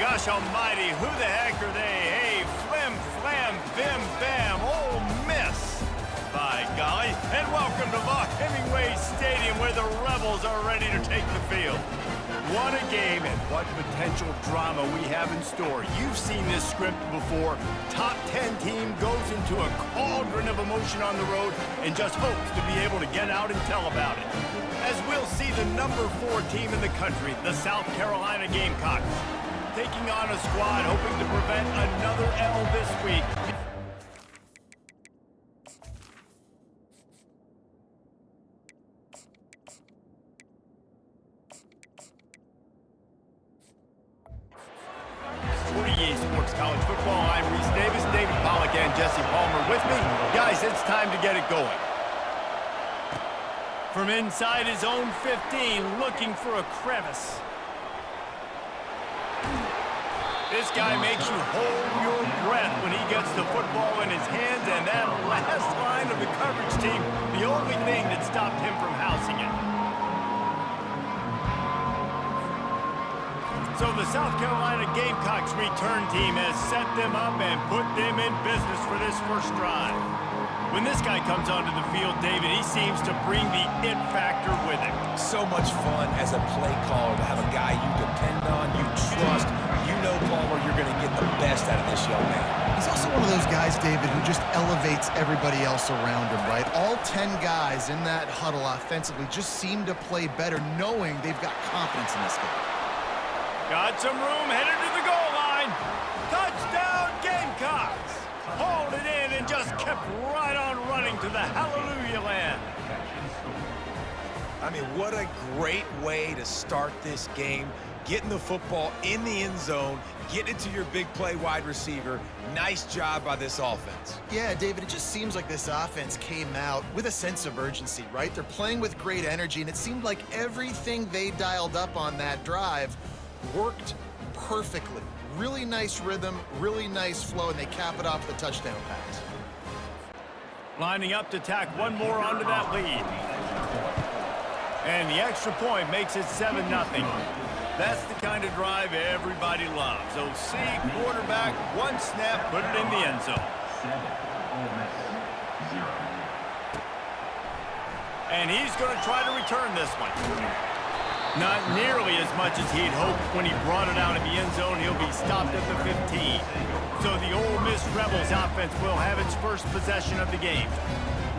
gosh almighty, who the heck are they? Hey, flim, flam, bim, bam, Ole Miss. By golly, and welcome to Hemingway Stadium where the Rebels are ready to take the field. What a game and what potential drama we have in store. You've seen this script before. Top 10 team goes into a cauldron of emotion on the road and just hopes to be able to get out and tell about it. As we'll see the number 4 team in the country, the South Carolina Gamecocks, taking on a squad hoping to prevent another L this week. Sports College Football. I'm Reese Davis, David Pollack, and Jesse Palmer with me. Guys, it's time to get it going. From inside his own 15, looking for a crevice. This guy makes you hold your breath when he gets the football in his hands, and that last line of the coverage team, the only thing that stopped him from housing it. So the South Carolina Gamecocks return team has set them up and put them in business for this first drive. When this guy comes onto the field, David, he seems to bring the it factor with him. So much fun as a play caller to have a guy you depend on, you trust. You know, Palmer, you're going to get the best out of this young man. He's also one of those guys, David, who just elevates everybody else around him, right? All 10 guys in that huddle offensively just seem to play better knowing they've got confidence in this game. Got some room, headed to the goal line. Touchdown, Gamecocks. Hauled it in and just kept right on running to the hallelujah land. I mean, what a great way to start this game. Getting the football in the end zone, getting it to your big play wide receiver. Nice job by this offense. Yeah, David, it just seems like this offense came out with a sense of urgency, right? They're playing with great energy, and it seemed like everything they dialed up on that drive worked perfectly. Really nice rhythm, really nice flow, and they cap it off the touchdown pass. Lining up to tack one more onto that lead. And the extra point makes it 7-0. That's the kind of drive everybody loves. OC, quarterback, one snap, put it in the end zone. And he's going to try to return this one. Not nearly as much as he'd hoped when he brought it out in the end zone. He'll be stopped at the 15. So the Ole Miss Rebels offense will have its first possession of the game.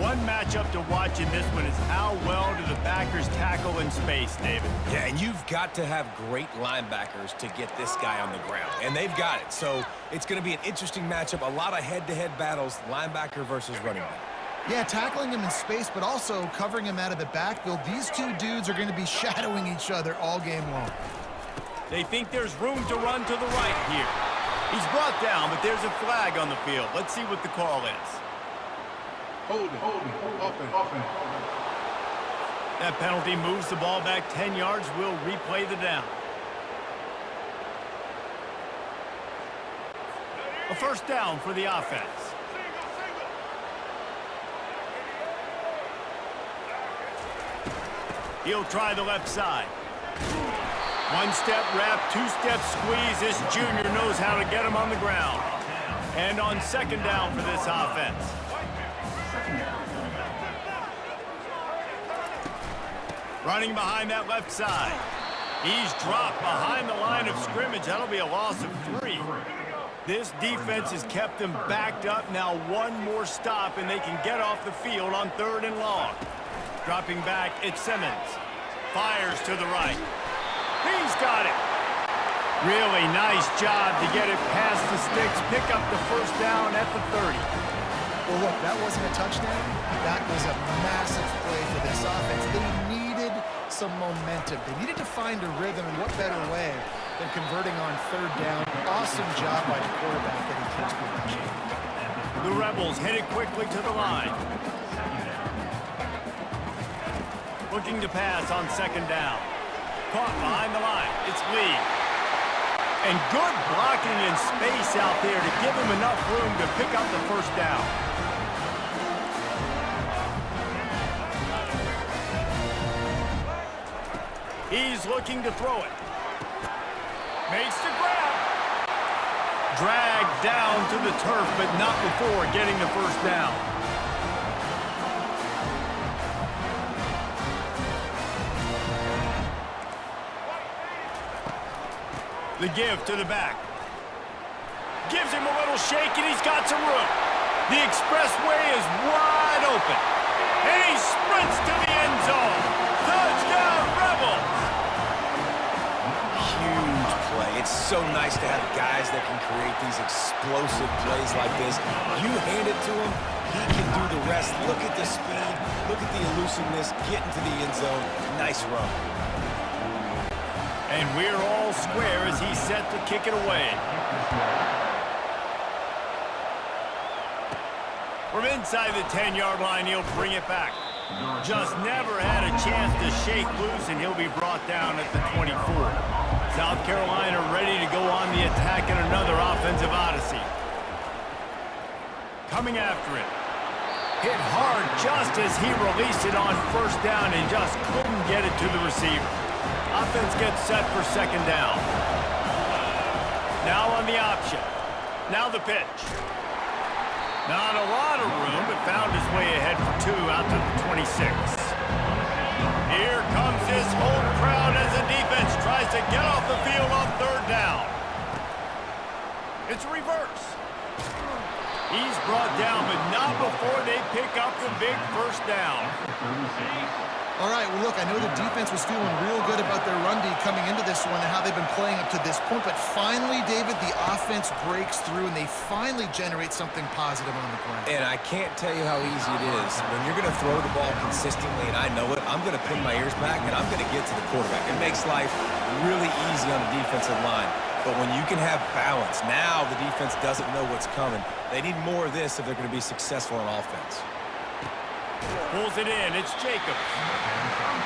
One matchup to watch in this one is how well do the backers tackle in space, David? Yeah, and you've got to have great linebackers to get this guy on the ground. And they've got it. So it's going to be an interesting matchup. A lot of head-to-head battles, linebacker versus running back. Yeah, tackling him in space, but also covering him out of the backfield. These two dudes are going to be shadowing each other all game long. They think there's room to run to the right here. He's brought down, but there's a flag on the field. Let's see what the call is. Hold it, offense. That penalty moves the ball back 10 yards. We'll replay the down. A first down for the offense. He'll try the left side. One-step wrap, two-step squeeze. This junior knows how to get him on the ground. And on second down for this offense. Running behind that left side. He's dropped behind the line of scrimmage. That'll be a loss of 3. This defense has kept them backed up. Now one more stop, and they can get off the field on 3rd and long. Dropping back, it's Simmons. Fires to the right. He's got it. Really nice job to get it past the sticks. Pick up the first down at the 30. Well, look, that wasn't a touchdown. That was a massive play for this offense. They needed some momentum. They needed to find a rhythm, and what better way than converting on 3rd down. Awesome job by the quarterback getting close possession. The Rebels headed quickly to the line. Looking to pass on 2nd down. Caught behind the line. It's Lee. And good blocking in space out there to give him enough room to pick up the first down. He's looking to throw it. Makes the grab. Dragged down to the turf, but not before getting the first down. The give to the back. Gives him a little shake, and he's got some room. The expressway is wide open. And he sprints to the end zone. Touchdown, Rebels! Huge play. It's so nice to have guys that can create these explosive plays like this. You hand it to him, he can do the rest. Look at the speed. Look at the elusiveness. Getting to the end zone. Nice run. And we're all square as he's set to kick it away. From inside the 10-yard line, he'll bring it back. Just never had a chance to shake loose, and he'll be brought down at the 24. South Carolina ready to go on the attack in another offensive odyssey. Coming after it. Hit hard just as he released it on first down and just couldn't get it to the receiver. Offense gets set for second down. Now on the option. Now the pitch. Not a lot of room, but found his way ahead for two out to the 26. Here comes this whole crowd as the defense tries to get off the field on third down. It's a reverse. He's brought down, but not before they pick up the big first down. All right, well, look, I know the defense was feeling real good about their run D coming into this one and how they've been playing up to this point, but finally, David, the offense breaks through and they finally generate something positive on the ground. And I can't tell you how easy it is. When you're going to throw the ball consistently, and I know it, I'm going to pin my ears back and I'm going to get to the quarterback. It makes life really easy on the defensive line. But when you can have balance, now the defense doesn't know what's coming. They need more of this if they're going to be successful on offense. Pulls it in. It's Jacobs.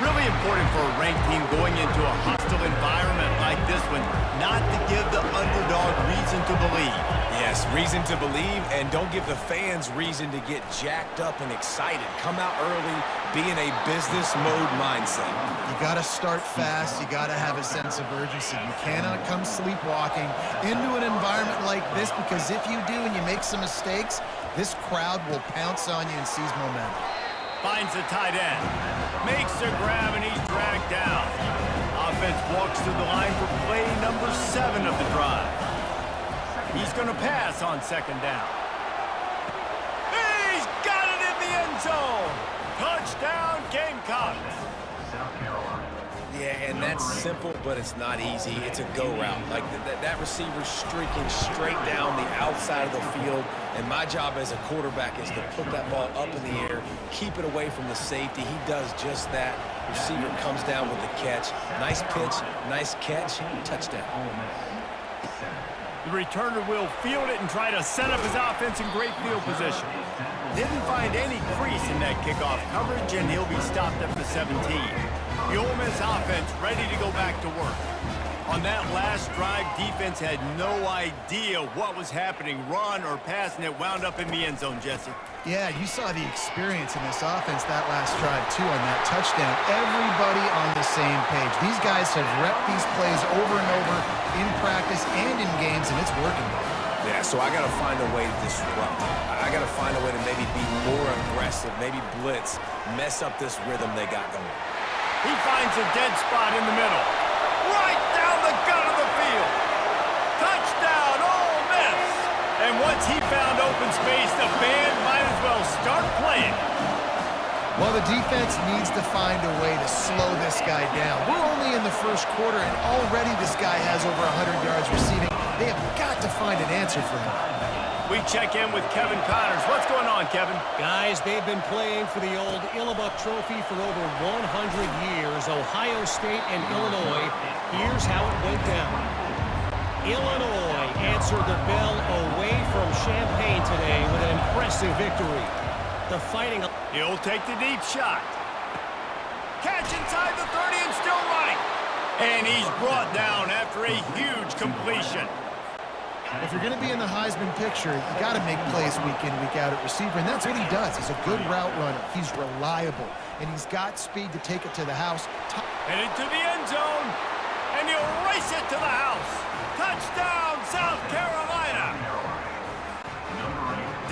Really important for a ranked team going into a hostile environment like this one, not to give the underdog reason to believe. Yes, reason to believe, and don't give the fans reason to get jacked up and excited. Come out early, be in a business mode mindset. You got to start fast. You got to have a sense of urgency. You cannot come sleepwalking into an environment like this, because if you do and you make some mistakes, this crowd will pounce on you and seize momentum. Finds the tight end. Makes the grab, and he's dragged down. Offense walks to the line for play number 7 of the drive. He's going to pass on second down. He's got it in the end zone. Touchdown, Gamecocks. Yeah, and that's simple, but it's not easy. It's a go route. Like that receiver's streaking straight down the outside of the field, and my job as a quarterback is to put that ball up in the air, keep it away from the safety. He does just that. Receiver comes down with the catch. Nice pitch, nice catch, touchdown. The returner will field it and try to set up his offense in great field position. Didn't find any crease in that kickoff coverage, and he'll be stopped at the 17. The Ole Miss offense ready to go back to work. On that last drive, defense had no idea what was happening. Run or pass, and it wound up in the end zone, Jesse. Yeah, you saw the experience in this offense that last drive, too, on that touchdown. Everybody on the same page. These guys have repped these plays over and over in practice and in games, and it's working. Yeah, so I got to find a way to disrupt it. I got to find a way to maybe be more aggressive, maybe blitz, mess up this rhythm they got going. He finds a dead spot in the middle. Right down the gut of the field. Touchdown, Ole Miss. And once he found open space, the band might as well start playing. Well, the defense needs to find a way to slow this guy down. We're only in the first quarter, and already this guy has over 100 yards receiving. They have got to find an answer for him. We check in with Kevin Connors. What's going on, Kevin? Guys, they've been playing for the old Illibuck Trophy for over 100 years. Ohio State and Illinois. Here's how it went down. Illinois answered the bell away from Champaign today with an impressive victory. The Fighting... He'll take the deep shot. Catch inside the 30 and still running. And he's brought down after a huge completion. If you're going to be in the Heisman picture, you got to make plays week in, week out at receiver, and that's what he does. He's a good route runner. He's reliable, and he's got speed to take it to the house. Headed to the end zone, and he'll race it to the house. Touchdown, South Carolina.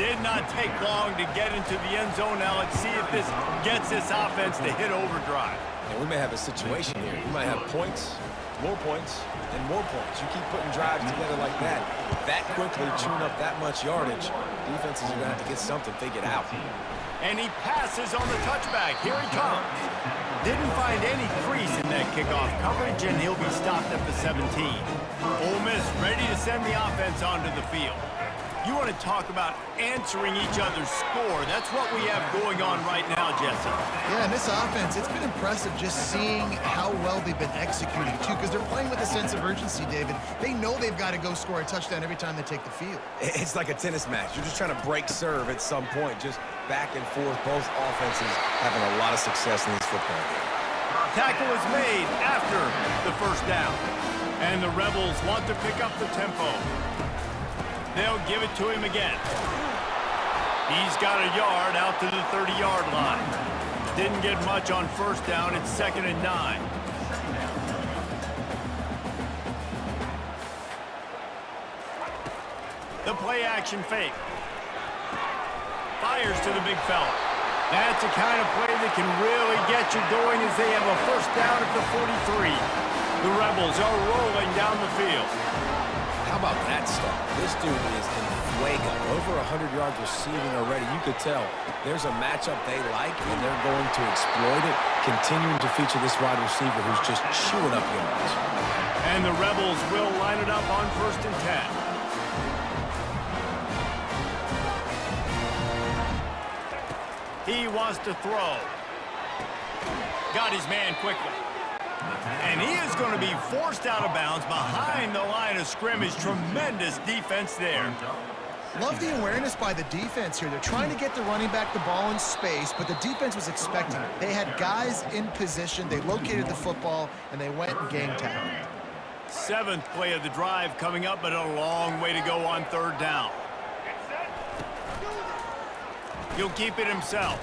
Did not take long to get into the end zone. Now let's see if this gets this offense to hit overdrive. And we may have a situation here. We might have points, and more points. You keep putting drives together like that quickly, chewing up that much yardage, defenses are going to have to get something figured out. And he passes on the touchback. Here he comes. Didn't find any crease in that kickoff coverage, and he'll be stopped at the 17. Ole Miss ready to send the offense onto the field. You want to talk about answering each other's score. That's what we have going on right now, Jesse. Yeah, and this offense, it's been impressive just seeing how well they've been executing, too, because they're playing with a sense of urgency, David. They know they've got to go score a touchdown every time they take the field. It's like a tennis match. You're just trying to break serve at some point, just back and forth. Both offenses having a lot of success in this football game. Tackle is made after the first down. And the Rebels want to pick up the tempo. They'll give it to him again. He's got a yard out to the 30-yard line. Didn't get much on first down. It's 2nd and 9. The play action fake. Fires to the big fella. That's the kind of play that can really get you going as they have a first down at the 43. The Rebels are rolling down the field. How about that stuff? This dude is in fuego. Over 100 yards receiving already. You could tell there's a matchup they like, and they're going to exploit it, continuing to feature this wide receiver who's just chewing up yards. And the Rebels will line it up on 1st and 10. He wants to throw. Got his man quickly. And he is going to be forced out of bounds behind the line of scrimmage. Tremendous defense there. Love the awareness by the defense here. They're trying to get the running back the ball in space, but the defense was expecting it. They had guys in position. They located the football, and they went and gang tackled. 7th play of the drive coming up, but a long way to go on 3rd down. He'll keep it himself.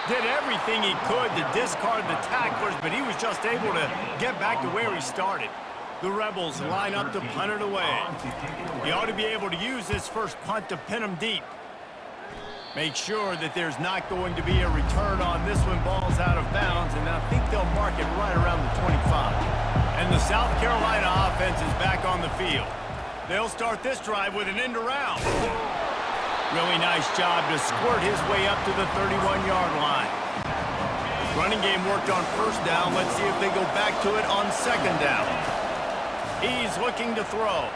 Did everything he could to discard the tacklers, but he was just able to get back to where he started. The Rebels line up to punt it away. He ought to be able to use this first punt to pin him deep. Make sure that there's not going to be a return on this one. Ball's out of bounds, and I think they'll mark it right around the 25. And the South Carolina offense is back on the field. They'll start this drive with an end around. Really nice job to squirt his way up to the 31-yard line. Running game worked on 1st down. Let's see if they go back to it on 2nd down. He's looking to throw.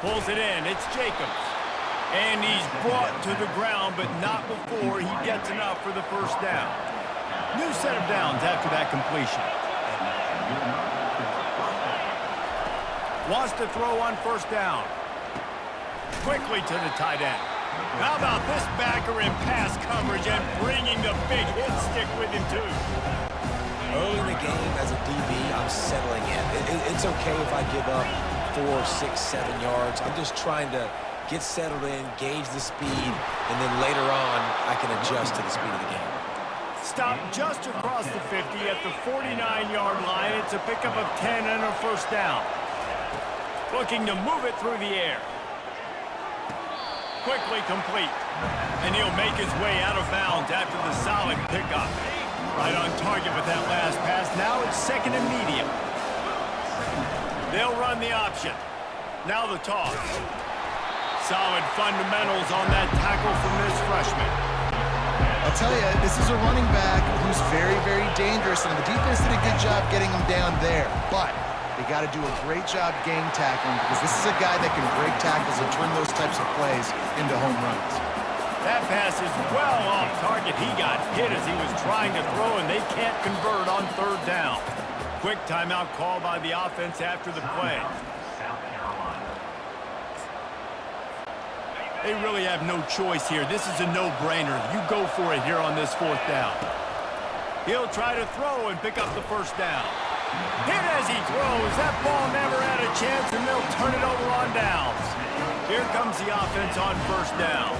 Pulls it in. It's Jacobs. And he's brought to the ground, but not before he gets enough for the 1st down. New set of downs after that completion. Wants to throw on 1st down. Quickly to the tight end. How about this backer in pass coverage and bringing the big hit stick with him, too? Early in the game, as a DB, I'm settling in. It's okay if I give up 4, 6, 7 yards. I'm just trying to get settled in, gauge the speed, and then later on, I can adjust to the speed of the game. Stop just across the 50 at the 49-yard line. It's a pickup of 10 and a 1st down. Looking to move it through the air. Quickly complete. And he'll make his way out of bounds after the solid pickup. Right on target with that last pass. Now it's 2nd and medium. They'll run the option. Now the toss. Solid fundamentals on that tackle from this freshman. I'll tell you, this is a running back who's very, very dangerous, and the defense did a good job getting him down there. But they got to do a great job game tackling, because this is a guy that can break tackles and turn those types of plays into home runs. That pass is well off target. He got hit as he was trying to throw, and they can't convert on 3rd down. Quick timeout call by the offense after the play. They really have no choice here. This is a no-brainer. You go for it here on this 4th down. He'll try to throw and pick up the 1st down. Hit as he throws. That ball never had a chance, and they'll turn it over on downs. Here comes the offense on 1st down.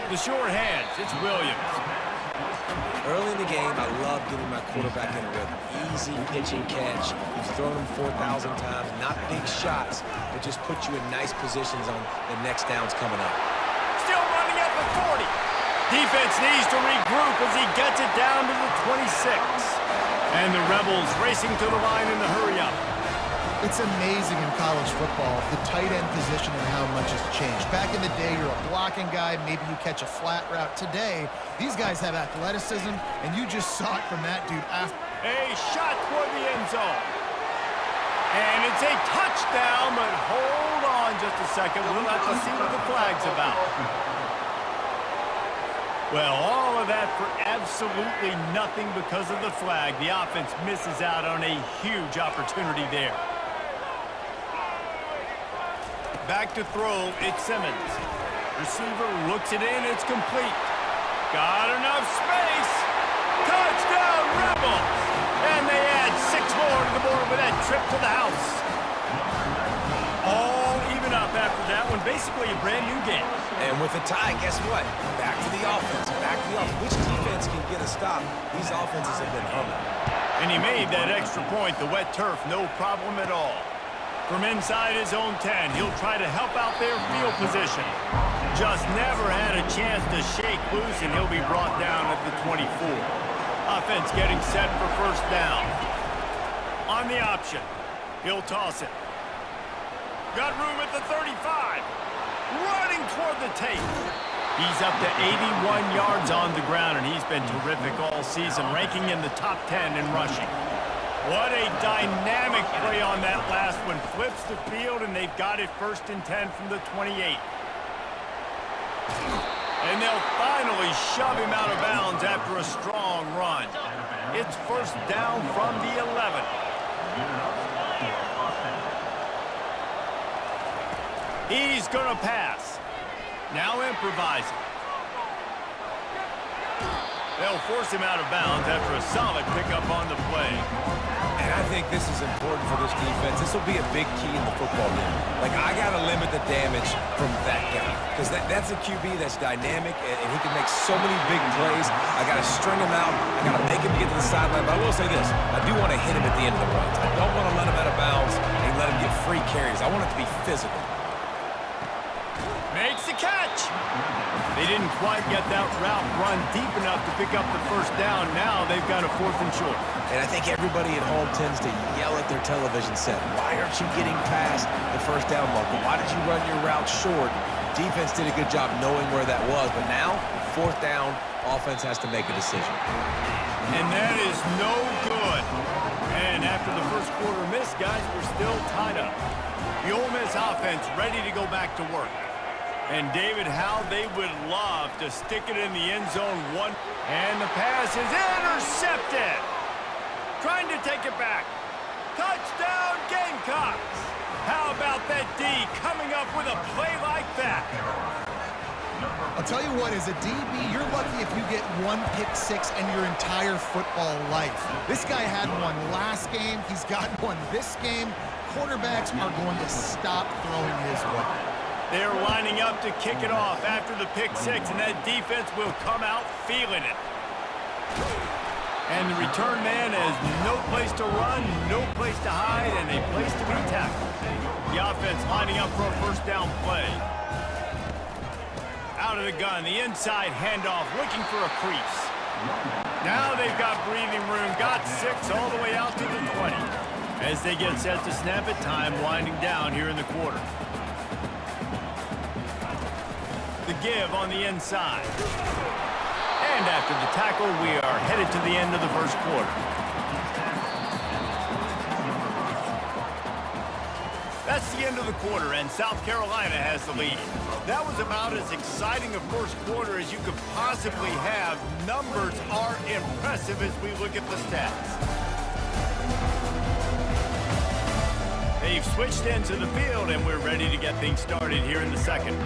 The short hands. It's Williams. Early in the game, I love getting my quarterback in a rhythm. Easy pitch and catch. You've thrown them 4,000 times. Not big shots, but just put you in nice positions on the next downs coming up. Still running at the 40. Defense needs to regroup as he gets it down to the 26. And the Rebels racing to the line in the hurry-up. It's amazing in college football, the tight end position and how much has changed. Back in the day, you're a blocking guy, maybe you catch a flat route. Today, these guys have athleticism, and you just saw it from that dude after. A shot toward the end zone. And it's a touchdown, but hold on just a second. We'll have to see what the flag's about. Well, all of that for absolutely nothing because of the flag. The offense misses out on a huge opportunity there. Back to throw, it's Simmons. Receiver looks it in, it's complete. Got enough space. Touchdown, Rebels! And they add 6 more to the board with that trip to the house. All even up after that one, basically a brand new game. And with a tie, guess what? Back to the offense. Back to the offense. Which defense can get a stop? These offenses have been humming. And he made that extra point, the wet turf, no problem at all. From inside his own 10, he'll try to help out their field position. Just never had a chance to shake loose, and he'll be brought down at the 24. Offense getting set for first down. On the option, he'll toss it. Got room at the 35. Running toward the tape. He's up to 81 yards on the ground, and he's been terrific all season, ranking in the top 10 in rushing. What a dynamic play on that last one. Flips the field, and they've got it 1st and 10 from the 28. And they'll finally shove him out of bounds after a strong run. It's first down from the 11. He's going to pass. Now improvising. They'll force him out of bounds after a solid pickup on the play. And I think this is important for this defense. This will be a big key in the football game. Like, I got to limit the damage from that guy. Because that's a QB that's dynamic, and he can make so many big plays. I got to string him out. I got to make him get to the sideline. But I will say this. I do want to hit him at the end of the runs. I don't want to let him out of bounds and let him get free carries. I want it to be physical. Makes the catch. They didn't quite get that route run deep enough to pick up the first down. Now they've got a 4th and short. And I think everybody at home tends to yell at their television set. Why aren't you getting past the first down marker? Why did you run your route short? Defense did a good job knowing where that was. But now, 4th down, offense has to make a decision. And that is no good. And after the first quarter miss, guys, we're still tied up. The Ole Miss offense ready to go back to work. And David, how they would love to stick it in the end zone one. And the pass is intercepted. Trying to take it back. Touchdown, Gamecocks. How about that D coming up with a play like that? I'll tell you what, as a DB, you're lucky if you get 1 pick 6 in your entire football life. This guy had one last game. He's got one this game. Quarterbacks are going to stop throwing his way. They're lining up to kick it off after the pick 6, and that defense will come out feeling it. And the return man has no place to run, no place to hide, and a place to be tackled. The offense lining up for a first down play. Out of the gun, the inside handoff, looking for a crease. Now they've got breathing room, got 6 all the way out to the 20. As they get set to snap it, time winding down here in the quarter. The give on the inside. And after the tackle, we are headed to the end of the first quarter. That's the end of the quarter, and South Carolina has the lead. That was about as exciting a first quarter as you could possibly have. Numbers are impressive as we look at the stats. They've switched into the field, and we're ready to get things started here in the second.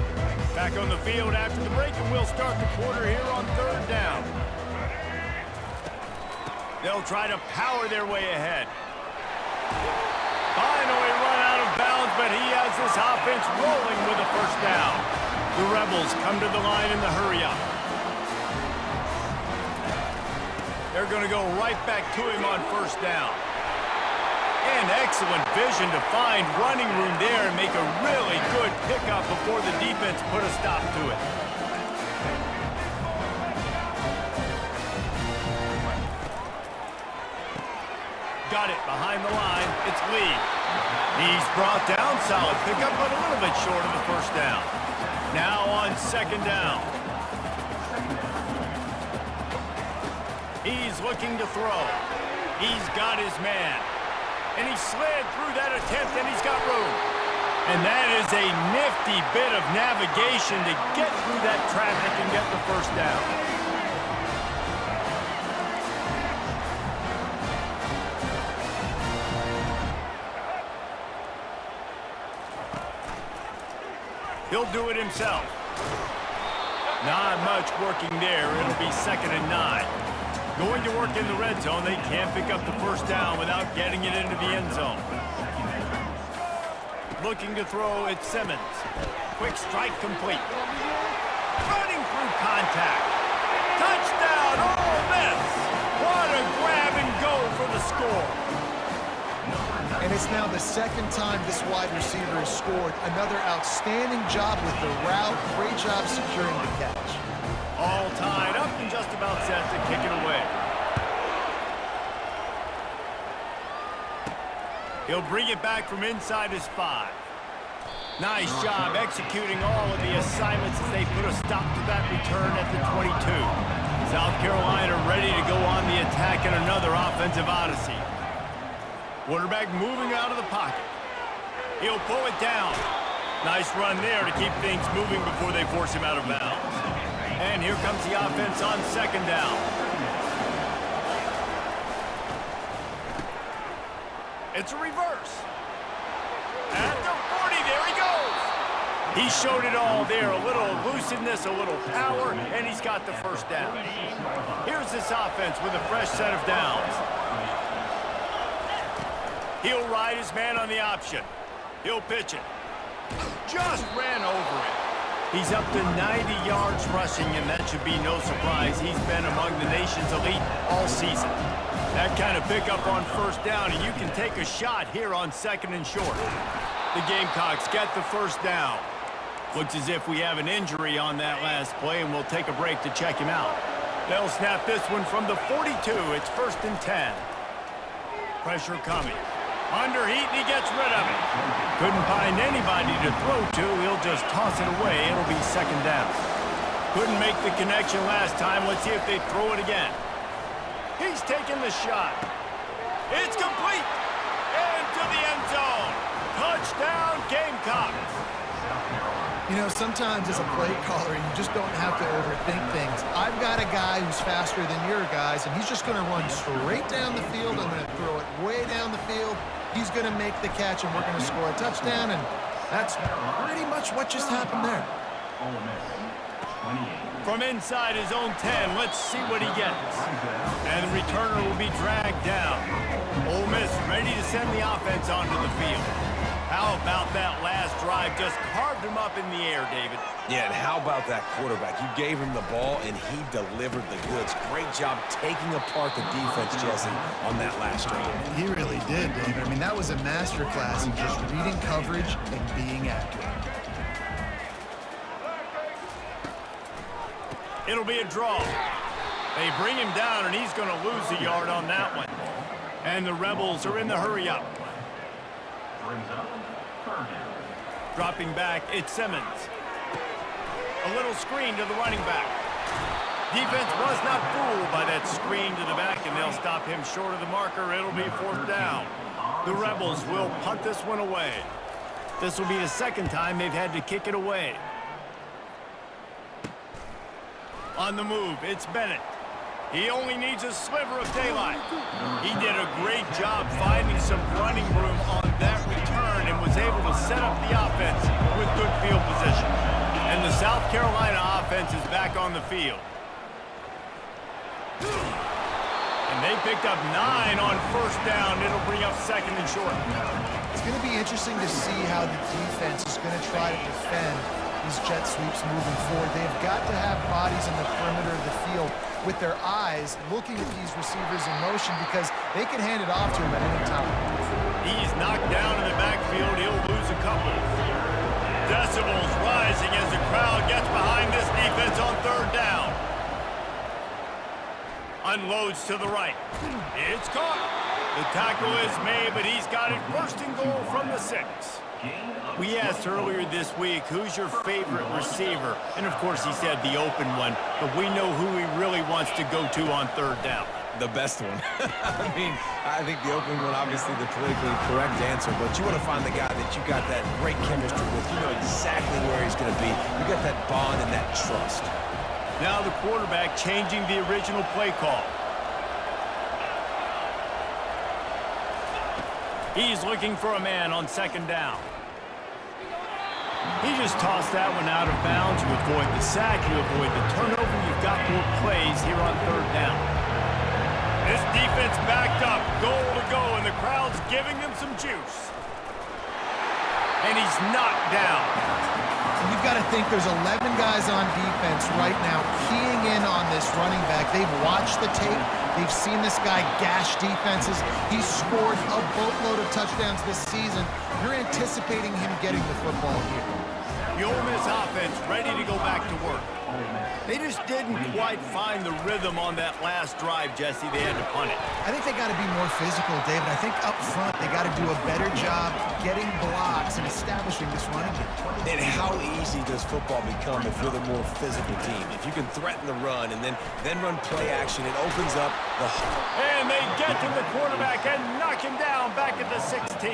Back on the field after the break, and we'll start the quarter here on 3rd down. They'll try to power their way ahead. Finally run out of bounds, but he has this offense rolling with a first down. The Rebels come to the line in the hurry-up. They're going to go right back to him on first down. And excellent vision to find running room there and make a really good pickup before the defense put a stop to it. Got it behind the line. It's Lee. He's brought down. Solid pickup, but a little bit short of the first down. Now on second down. He's looking to throw. He's got his man. And he slid through that attempt, and he's got room. And that is a nifty bit of navigation to get through that traffic and get the first down. He'll do it himself. Not much working there. It'll be 2nd and 9. Going to work in the red zone. They can't pick up the first down without getting it into the end zone. Looking to throw, it's Simmons. Quick strike complete. Running through contact. Touchdown, Ole Miss. What a grab and go for the score. And it's now the 2nd time this wide receiver has scored. Another outstanding job with the route. Great job securing the catch. All tied up and just about set to kick it away. He'll bring it back from inside his 5. Nice job executing all of the assignments as they put a stop to that return at the 22. South Carolina ready to go on the attack in another offensive odyssey. Quarterback moving out of the pocket. He'll pull it down. Nice run there to keep things moving before they force him out of bounds. And here comes the offense on second down. It's a reverse. At the 40, there he goes. He showed it all there. A little elusiveness, a little power, and he's got the first down. Here's this offense with a fresh set of downs. He'll ride his man on the option. He'll pitch it. Just ran over it. He's up to 90 yards rushing, and that should be no surprise. He's been among the nation's elite all season. That kind of pickup on first down, and you can take a shot here on 2nd and short. The Gamecocks get the first down. Looks as if we have an injury on that last play, and we'll take a break to check him out. They'll snap this one from the 42. It's 1st and 10. Pressure coming. Under heat, and he gets rid of it. Couldn't find anybody to throw to. He'll just toss it away. It'll be 2nd down. Couldn't make the connection last time. Let's see if they throw it again. He's taking the shot. It's complete. Into the end zone. Touchdown, Gamecocks. You know, sometimes as a play caller, you just don't have to overthink things. I've got a guy who's faster than your guys, and he's just going to run straight down the field. I'm going to throw it way down the field. He's going to make the catch, and we're going to score a touchdown, and that's pretty much what just happened there. From inside his own 10, let's see what he gets. And the returner will be dragged down. Ole Miss ready to send the offense onto the field. How about that last drive? Just carved him up in the air, David. Yeah, and how about that quarterback? You gave him the ball, and he delivered the goods. Great job taking apart the defense, Jesse, on that last drive. He really did, David. I mean, that was a masterclass in just reading coverage and being accurate. It'll be a draw. They bring him down, and he's going to lose a yard on that one. And the Rebels are in the hurry-up. Dropping back, it's Simmons. A little screen to the running back. Defense was not fooled by that screen to the back, and they'll stop him short of the marker. It'll be 4th down. The Rebels will punt this one away. This will be the 2nd time they've had to kick it away. On the move, it's Bennett. He only needs a sliver of daylight. He did a great job finding some running room on that return and was able to set up the offense with good field position. And the South Carolina offense is back on the field. And they picked up 9 on first down. It'll bring up 2nd and short. It's going to be interesting to see how the defense is going to try to defend these jet sweeps moving forward. They've got to have bodies in the perimeter of the field with their eyes looking at these receivers in motion because they can hand it off to him at any time. He's knocked down in the backfield. He'll lose a couple. Decibels rising as the crowd gets behind this defense on third down. Unloads to the right. It's caught. The tackle is made, but he's got it first and goal from the 6. We asked earlier this week, who's your favorite receiver? And, of course, he said the open one, but we know who he really wants to go to on third down. The best one. I mean, I think the open one, obviously the politically correct answer, but you want to find the guy that you got that great chemistry with. You know exactly where he's going to be. You got that bond and that trust. Now the quarterback changing the original play call. He's looking for a man on second down. He just tossed that one out of bounds. You avoid the sack, you avoid the turnover. You've got more plays here on third down. This defense backed up, goal to go, and the crowd's giving them some juice. And he's knocked down. You've got to think there's 11 guys on defense right now keying in on this running back. They've watched the tape. They've seen this guy gash defenses. He's scored a boatload of touchdowns this season. You're anticipating him getting the football here. The Ole Miss offense ready to go back to work. They just didn't quite find the rhythm on that last drive, Jesse. They had to punt it. I think they got to be more physical, David. I think up front they got to do a better job getting blocks and establishing this running game. And how easy does football become if you're the more physical team? If you can threaten the run and then run play action, it opens up the... And they get to the quarterback and knock him down back at the 16.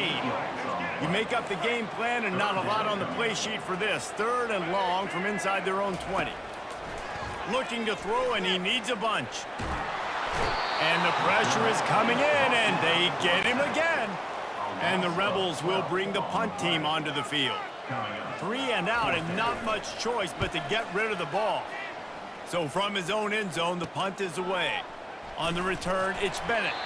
You make up the game plan and not a lot on the play sheet for this. Third and long from inside their own 20. Looking to throw, and he needs a bunch. And the pressure is coming in, and they get him again. And the Rebels will bring the punt team onto the field. 3 and out, and not much choice but to get rid of the ball. So from his own end zone, the punt is away. On the return, it's Bennett.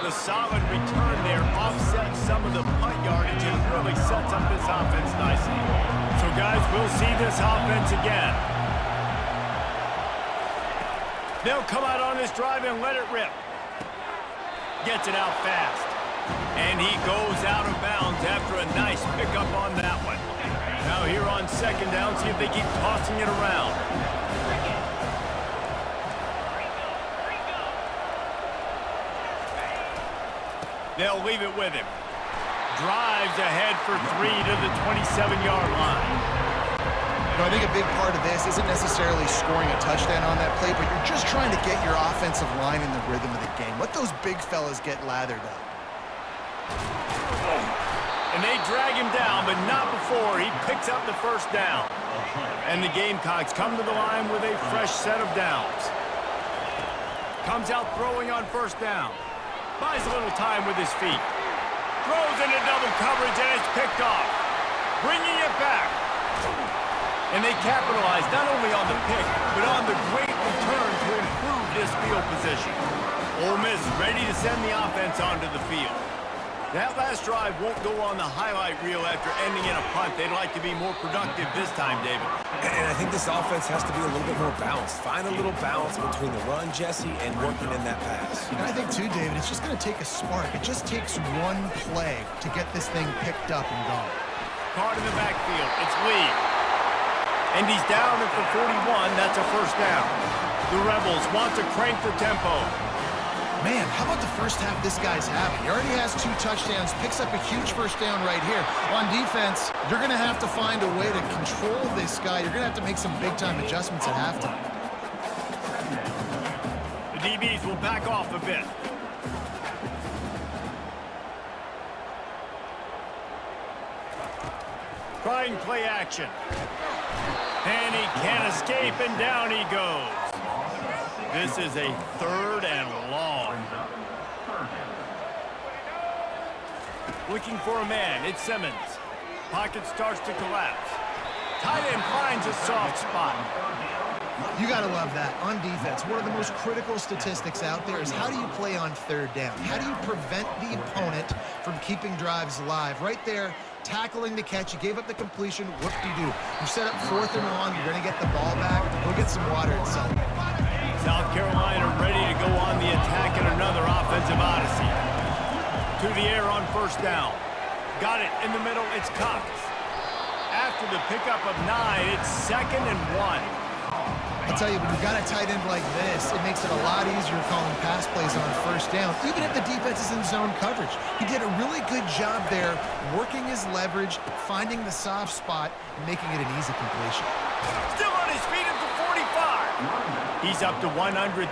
The solid return there offsets some of the punt yardage and really sets up this offense nicely. So, guys, we'll see this offense again. They'll come out on this drive and let it rip. Gets it out fast. And he goes out of bounds after a nice pickup on that one. Now here on second down, see if they keep tossing it around. They'll leave it with him. Drives ahead for 3 to the 27-yard line. You know, I think a big part of this isn't necessarily scoring a touchdown on that play, but you're just trying to get your offensive line in the rhythm of the game. Let those big fellas get lathered up. And they drag him down, but not before he picks up the first down. And the Gamecocks come to the line with a fresh set of downs. Comes out throwing on first down. Buys a little time with his feet. Throws into double coverage, and it's picked off. Bringing it back. And they capitalize not only on the pick, but on the great return to improve this field position. Ole Miss ready to send the offense onto the field. That last drive won't go on the highlight reel after ending in a punt. They'd like to be more productive this time, David. And I think this offense has to be a little bit more balanced. Find a little balance between the run, Jesse, and working in that pass. And I think, too, David, it's just going to take a spark. It just takes one play to get this thing picked up and going. Card in the backfield. It's Lee. And he's down at the 41. That's a first down. The Rebels want to crank the tempo. Man, how about the first half this guy's having? He already has 2 touchdowns, picks up a huge first down right here. On defense, you're going to have to find a way to control this guy. You're going to have to make some big-time adjustments at halftime. The DBs will back off a bit. Trying play action. And he can't escape, and down he goes. This is a 3rd and long. Looking for a man. It's Simmons. Pocket starts to collapse. Tight end finds a soft spot. You got to love that. On defense, one of the most critical statistics out there is how do you play on third down? How do you prevent the opponent from keeping drives alive? Right there, tackling the catch. You gave up the completion. Whoop-de-doo. You set up 4th and long. You're going to get the ball back. Go get some water and sell it. South Carolina ready to go on the attack in another offensive odyssey. To the air on 1st down. Got it in the middle. It's Cox. After the pickup of 9, it's 2nd and 1. I'll tell you, when you've got a tight end like this, it makes it a lot easier calling pass plays on 1st down, even if the defense is in zone coverage. He did a really good job there, working his leverage, finding the soft spot, and making it an easy completion. Still on his feet at the 45. He's up to 113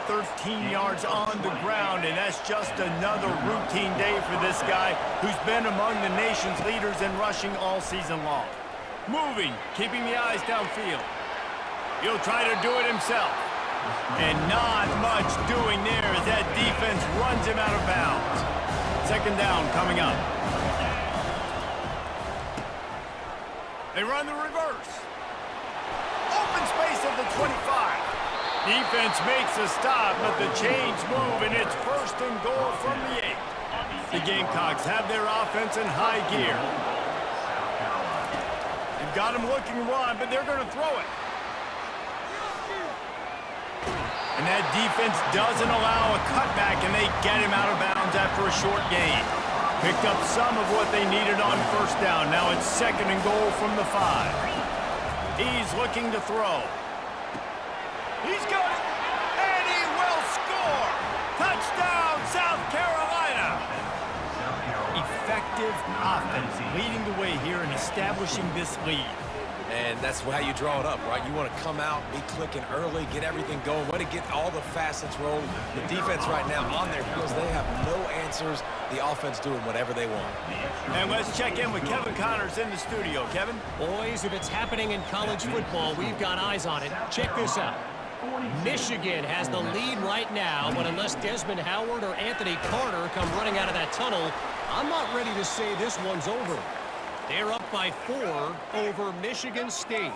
yards on the ground, and that's just another routine day for this guy who's been among the nation's leaders in rushing all season long. Moving, keeping the eyes downfield. He'll try to do it himself. And not much doing there as that defense runs him out of bounds. 2nd down coming up. They run the reverse. Open space at the 25. Defense makes a stop, but the chains move, and it's 1st and goal from the 8. The Gamecocks have their offense in high gear. They've got him looking to run, but they're going to throw it. And that defense doesn't allow a cutback, and they get him out of bounds after a short gain. Picked up some of what they needed on 1st down. Now it's 2nd and goal from the 5. He's looking to throw. He's got it, and he will score! Touchdown, South Carolina! Effective offense leading the way here and establishing this lead. And that's how you draw it up, right? You want to come out, be clicking early, get everything going, want to get all the facets rolling. The defense right now on their heels, they have no answers. The offense doing whatever they want. And let's check in with Kevin Connors in the studio. Kevin? Boys, if it's happening in college football, we've got eyes on it. Check this out. Michigan has the lead right now, but unless Desmond Howard or Anthony Carter come running out of that tunnel, I'm not ready to say this one's over. They're up by 4 over Michigan State.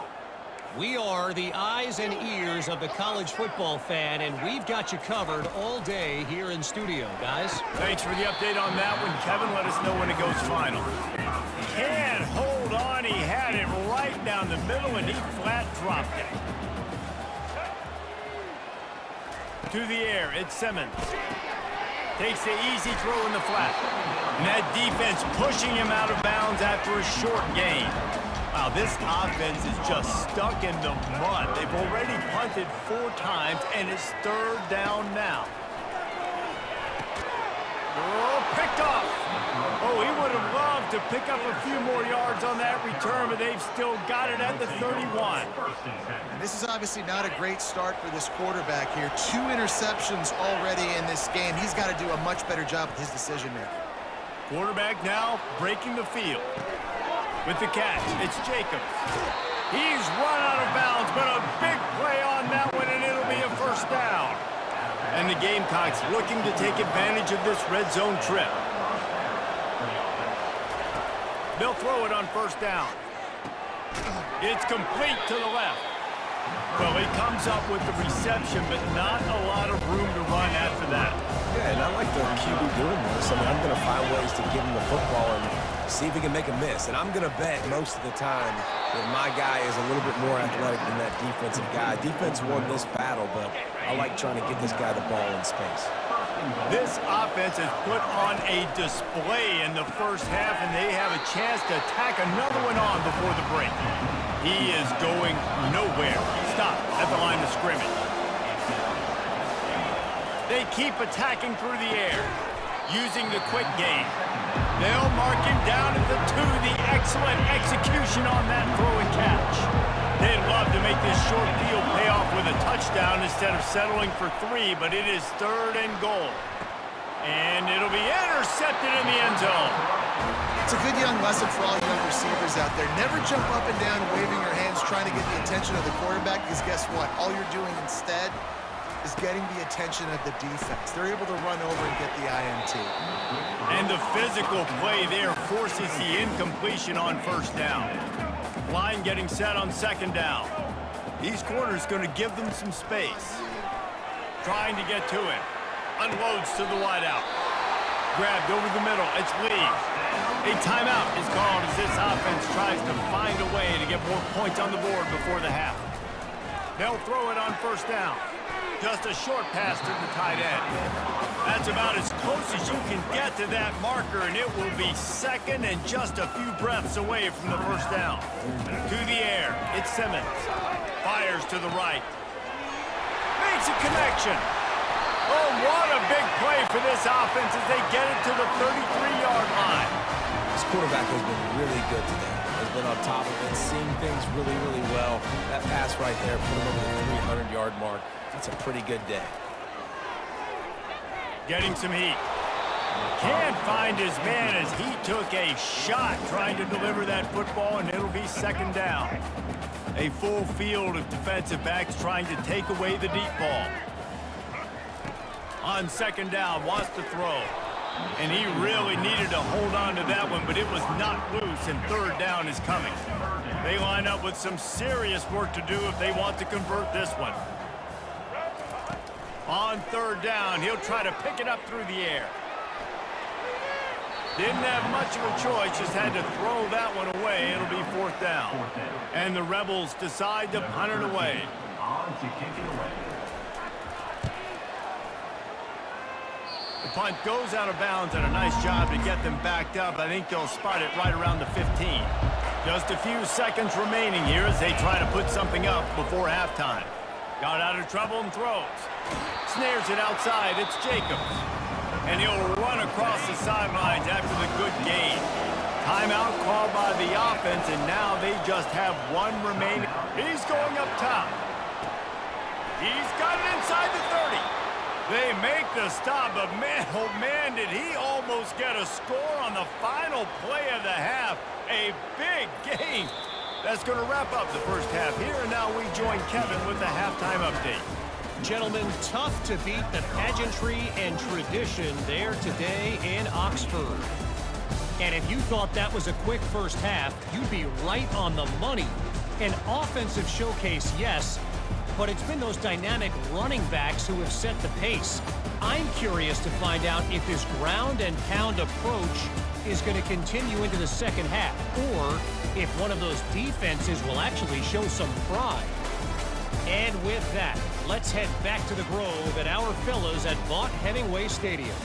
We are the eyes and ears of the college football fan, and we've got you covered all day here in studio, guys. Thanks for the update on that one, Kevin. Let us know when it goes final. Can't hold on. He had it right down the middle, and he flat dropped it. To the air, it's Simmons. Takes the easy throw in the flat. And that defense pushing him out of bounds after a short gain. Wow, this offense is just stuck in the mud. They've already punted 4 times, and it's 3rd down now. Oh, picked off. Oh, he would have loved to pick up a few more yards on that return, but they've still got it at the 31. And this is obviously not a great start for this quarterback here. 2 interceptions already in this game. He's got to do a much better job with his decision-making. Quarterback now breaking the field. With the catch, it's Jacobs. He's run out of bounds, but a big play on that one, and it'll be a 1st down. And the Gamecocks looking to take advantage of this red zone trip. They'll throw it on 1st down. It's complete to the left. Well, he comes up with the reception, but not a lot of room to run after that. Yeah, and I like the QB doing this. I mean, I'm going to find ways to give him the football and see if he can make a miss. And I'm going to bet most of the time that my guy is a little bit more athletic than that defensive guy. Defense won this battle, but I like trying to get this guy the ball in space. This offense has put on a display in the 1st half, and they have a chance to tack another one on before the break. He is going nowhere. Stop at the line of scrimmage. They keep attacking through the air, using the quick game. They'll mark him down at the 2. The excellent execution on that throw and catch. They'd love to make this short field pay off with a touchdown instead of settling for 3, but it is 3rd and goal. And it'll be intercepted in the end zone. It's a good young lesson for all young receivers out there. Never jump up and down waving your hands trying to get the attention of the quarterback, because guess what? All you're doing instead is getting the attention of the defense. They're able to run over and get the INT. And the physical play there forces the incompletion on 1st down. Line getting set on 2nd down. These corners going to give them some space. Trying to get to it. Unloads to the wideout. Grabbed over the middle. It's Lee. A timeout is called as this offense tries to find a way to get more points on the board before the half. They'll throw it on first down. Just a short pass to the tight end. That's about as close as you can get to that marker, and it will be second and just a few breaths away from the first down. To the air, it's Simmons. Fires to the right. Makes a connection. Oh, what a big play for this offense as they get it to the 33-yard line. This quarterback has been really good today. Has been on top of it, seeing things really, really well. That pass right there put him over the 300-yard mark. That's a pretty good day. Getting some heat. Can't find his man as he took a shot trying to deliver that football, and it'll be second down. A full field of defensive backs trying to take away the deep ball. On second down, wants to throw. And he really needed to hold on to that one, but it was not loose, and third down is coming. They line up with some serious work to do if they want to convert this one. On third down, he'll try to pick it up through the air. Didn't have much of a choice, just had to throw that one away. It'll be fourth down. And the Rebels decide to punt it away. The punt goes out of bounds, and a nice job to get them backed up. I think they'll spot it right around the 15. Just a few seconds remaining here as they try to put something up before halftime. Got out of trouble and throws. Snares it outside. It's Jacobs. And he'll run across the sidelines after the good gain. Timeout called by the offense, and now they just have one remaining. He's going up top. He's got it inside the 30. They make the stop, but man, oh man, did he almost get a score on the final play of the half. A big gain. That's going to wrap up the first half here, and now we join Kevin with the halftime update. Gentlemen, tough to beat the pageantry and tradition there today in Oxford. And if you thought that was a quick first half, you'd be right on the money. An offensive showcase, yes, but it's been those dynamic running backs who have set the pace. I'm curious to find out if this ground and pound approach is going to continue into the second half, or if one of those defenses will actually show some pride. And with that, let's head back to the Grove and our fellas at Vaught Hemingway Stadium.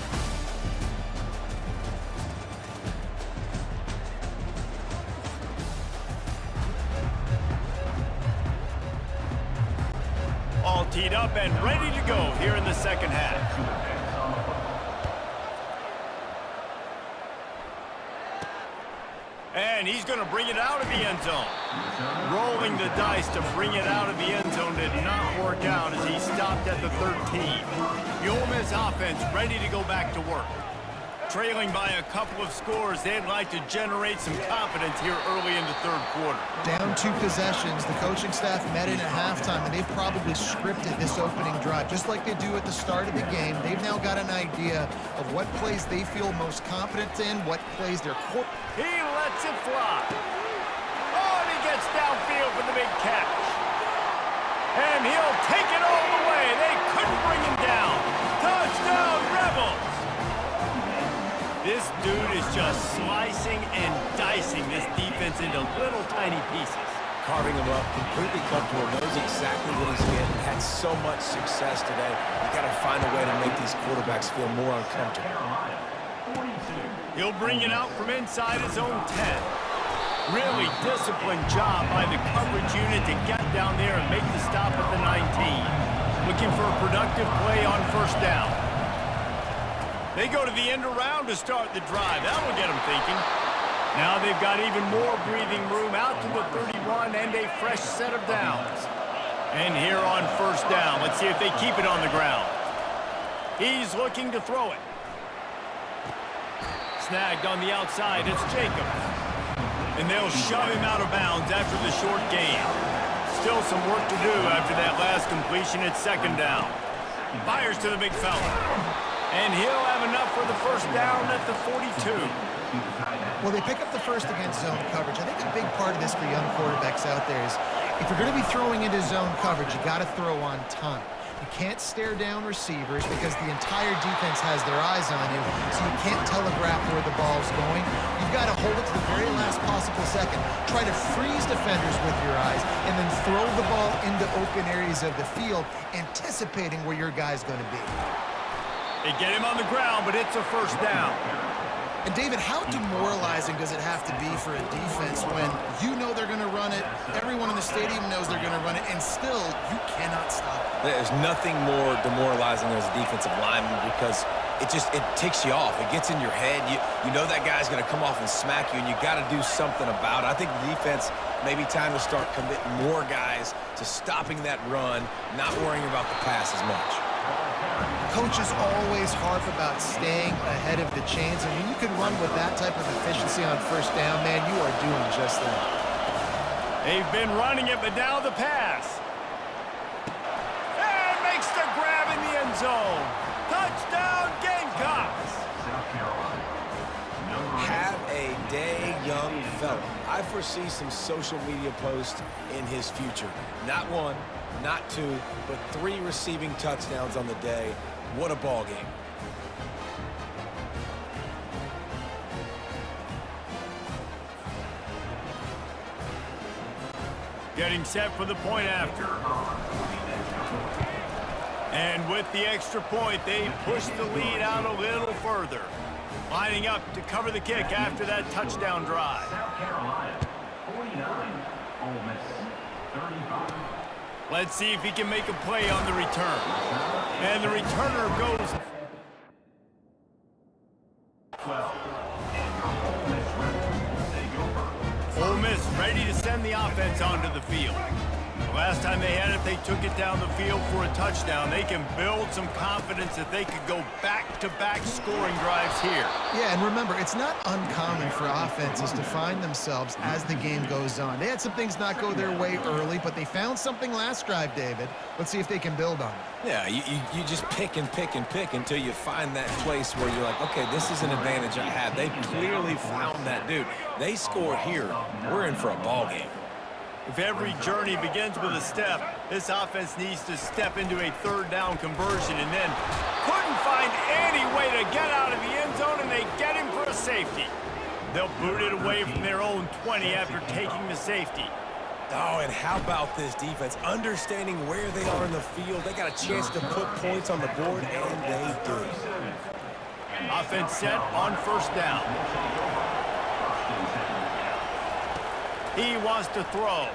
All teed up and ready to go here in the second half. And he's going to bring it out of the end zone. Rolling the dice to bring it out of the end zone did not work out as he stopped at the 13. The Ole Miss offense ready to go back to work. Trailing by a couple of scores, they'd like to generate some confidence here early in the third quarter. Down 2 possessions, the coaching staff met in at halftime, and they've probably scripted this opening drive. Just like they do at the start of the game, they've now got an idea of what plays they feel most confident in, what plays their core. He lets it fly. Oh, and he gets downfield for the big catch. And he'll take it all the way. They couldn't bring him down. Touchdown, Rebels! This dude is just slicing and dicing this defense into little tiny pieces. Carving him up, completely comfortable, knows exactly what he's getting, had so much success today. You got to find a way to make these quarterbacks feel more uncomfortable. He'll bring it out from inside his own 10. Really disciplined job by the coverage unit to get down there and make the stop at the 19. Looking for a productive play on first down. They go to the end around to start the drive. That will get them thinking. Now they've got even more breathing room out to the 31 and a fresh set of downs. And here on first down, let's see if they keep it on the ground. He's looking to throw it. Snagged on the outside, it's Jacobs. And they'll shove him out of bounds after the short gain. Still some work to do after that last completion at second down. Fires to the big fella. And he'll have enough for the first down at the 42. Well, they pick up the first against zone coverage. I think a big part of this for young quarterbacks out there is If you're going to be throwing into zone coverage, you got to throw on time. You can't stare down receivers because the entire defense has their eyes on you, so you can't telegraph where the ball's going. You've got to hold it to the very last possible second. Try to freeze defenders with your eyes, and then throw the ball into open areas of the field, anticipating where your guy's going to be. They get him on the ground, but it's a first down. And David, how demoralizing does it have to be for a defense when you know they're going to run it, everyone in the stadium knows they're going to run it, and still you cannot stop it? There's nothing more demoralizing as a defensive lineman because it ticks you off. It gets in your head. You know that guy's going to come off and smack you, and you got to do something about it. I think the defense maybe time to start committing more guys to stopping that run, not worrying about the pass as much. Coaches always harp about staying ahead of the chains, and when you can run with that type of efficiency on first down, man, you are doing just that. They've been running it, but now the pass. And makes the grab in the end zone. Touchdown, Gamecocks. Have a day, young fella. I foresee some social media posts in his future. Not one, not two, but 3 receiving touchdowns on the day. What a ball game. Getting set for the point after. And with the extra point, they push the lead out a little further. Lining up to cover the kick after that touchdown drive. South Carolina, 49, Ole Miss, 35. Let's see if he can make a play on the return. And the returner goes. 12. Ole Miss ready. They go first. Ole Miss ready to send the offense onto the field. The last time they had it, they took it down the field for a touchdown. They can build some confidence that they could go back-to-back scoring drives here. Yeah, and remember, it's not uncommon for offenses to find themselves as the game goes on. They had some things not go their way early, but they found something last drive, David. Let's see if they can build on it. Yeah, you just pick and pick and pick until you find that place where you're like, okay, this is an advantage I have. They clearly found that dude. They score here. We're in for a ball game. If every journey begins with a step, this offense needs to step into a third down conversion and then couldn't find any way to get out of the end zone, and they get him for a safety. They'll boot it away from their own 20 after taking the safety. Oh, and how about this defense? Understanding where they are in the field. They got a chance to put points on the board, and they do. Offense set on first down. He wants to throw.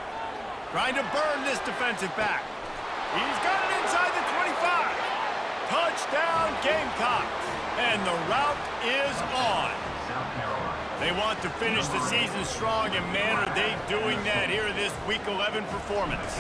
Trying to burn this defensive back. He's got it inside the 25. Touchdown, Gamecocks. And the route is on. They want to finish the season strong, and man, are they doing that here in this Week 11 performance.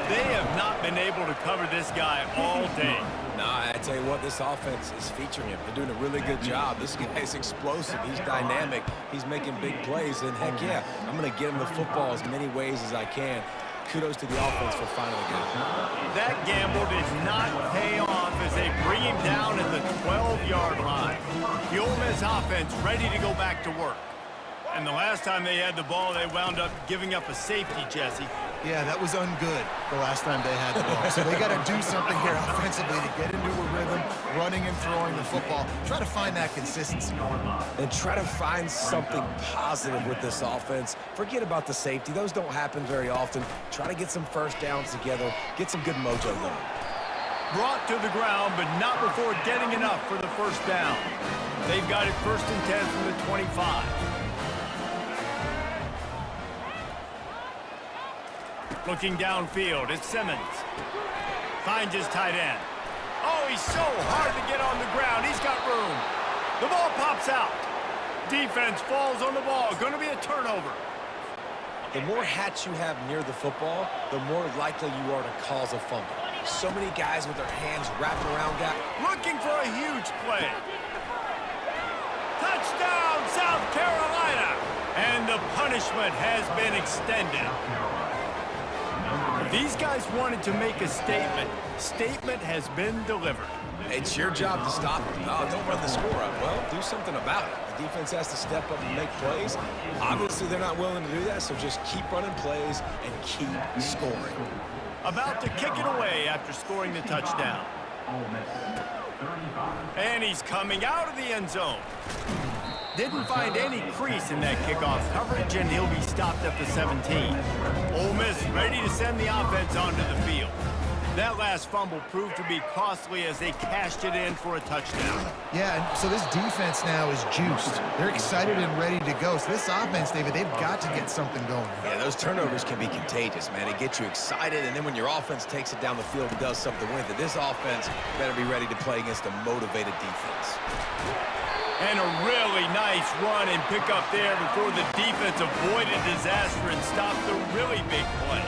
They have not been able to cover this guy all day. Nah, I tell you what, this offense is featuring him. They're doing a really good job. This guy is explosive. He's dynamic. He's making big plays. And heck yeah, I'm going to get him the football as many ways as I can. Kudos to the offense for finally getting it. That gamble did not pay off as they bring him down at the 12-yard line. The Ole Miss offense ready to go back to work. And the last time they had the ball, they wound up giving up a safety, Jesse. Yeah, that was ungood the last time they had the ball. So they got to do something here offensively to get into a rhythm, running and throwing the football. Try to find that consistency. And try to find something positive with this offense. Forget about the safety. Those don't happen very often. Try to get some first downs together. Get some good mojo going. Brought to the ground, but not before getting enough for the first down. They've got it 1st and 10 from the 25. Looking downfield, it's Simmons. Finds his tight end. Oh, he's so hard to get on the ground. He's got room. The ball pops out. Defense falls on the ball. Going to be a turnover. The more hats you have near the football, the more likely you are to cause a fumble. So many guys with their hands wrapping around guys. Looking for a huge play. Touchdown, South Carolina. And the punishment has been extended. These guys wanted to make a statement. Statement has been delivered. It's your job to stop them. No, don't run the score up. Well, do something about it. The defense has to step up and make plays. Obviously, they're not willing to do that, so just keep running plays and keep scoring. About to kick it away after scoring the touchdown. And he's coming out of the end zone. Didn't find any crease in that kickoff coverage, and he'll be stopped at the 17. Ole Miss ready to send the offense onto the field. That last fumble proved to be costly as they cashed it in for a touchdown. Yeah, and so this defense now is juiced. They're excited and ready to go. So this offense, David, they've got to get something going. Yeah, those turnovers can be contagious, man. It gets you excited, and then when your offense takes it down the field and does something with it, this offense better be ready to play against a motivated defense. And a really nice run and pick up there before the defense avoided disaster and stopped the really big play.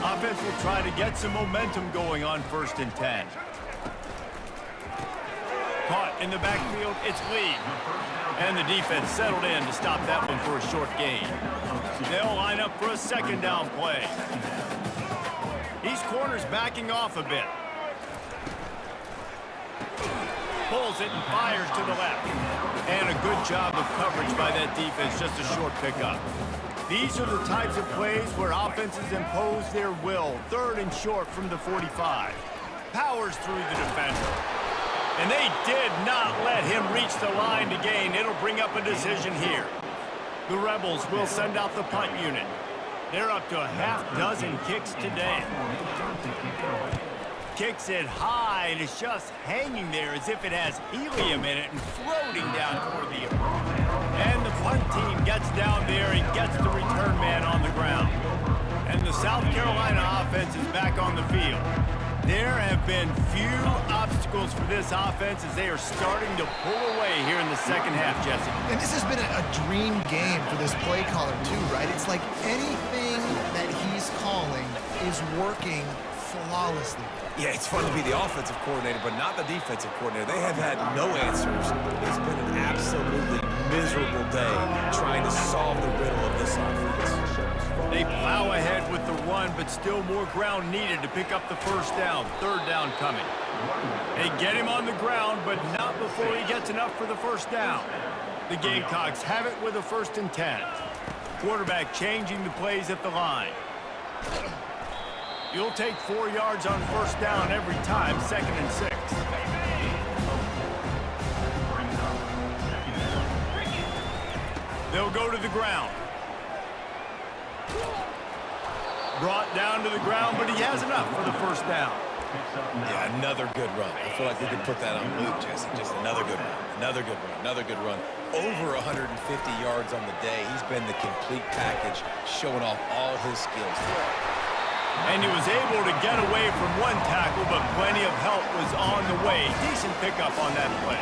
Offense will try to get some momentum going on 1st and 10. Caught in the backfield, it's Lee. And the defense settled in to stop that one for a short gain. They'll line up for a 2nd down play. These corners backing off a bit. Pulls it and fires to the left. And a good job of coverage by that defense, just a short pickup. These are the types of plays where offenses impose their will. 3rd and short from the 45. Powers through the defender. And they did not let him reach the line to gain. It'll bring up a decision here. The Rebels will send out the punt unit. They're up to a half-dozen kicks today. Kicks it high, and it's just hanging there as if it has helium in it and floating down toward the earth. And the punt team gets down there and gets the return man on the ground. And the South Carolina offense is back on the field. There have been few obstacles for this offense as they are starting to pull away here in the 2nd half, Jesse. And this has been a dream game for this play caller too, right? It's like anything that he's calling is working flawlessly. Yeah, it's fun to be the offensive coordinator, but not the defensive coordinator. They have had no answers. It's been an absolutely miserable day trying to solve the riddle of this offense. They plow ahead with the run, but still more ground needed to pick up the 1st down. 3rd down coming. They get him on the ground, but not before he gets enough for the 1st down. The Gamecocks have it with a 1st and 10. Quarterback changing the plays at the line. You'll take 4 yards on 1st down every time, 2nd and 6. They'll go to the ground. Brought down to the ground, but he has enough for the 1st down. Yeah, another good run. I feel like we could put that on loop, Jesse. Just another good run, another good run, another good run. Over 150 yards on the day. He's been the complete package, showing off all his skills. And he was able to get away from one tackle, but plenty of help was on the way. Decent pickup on that play.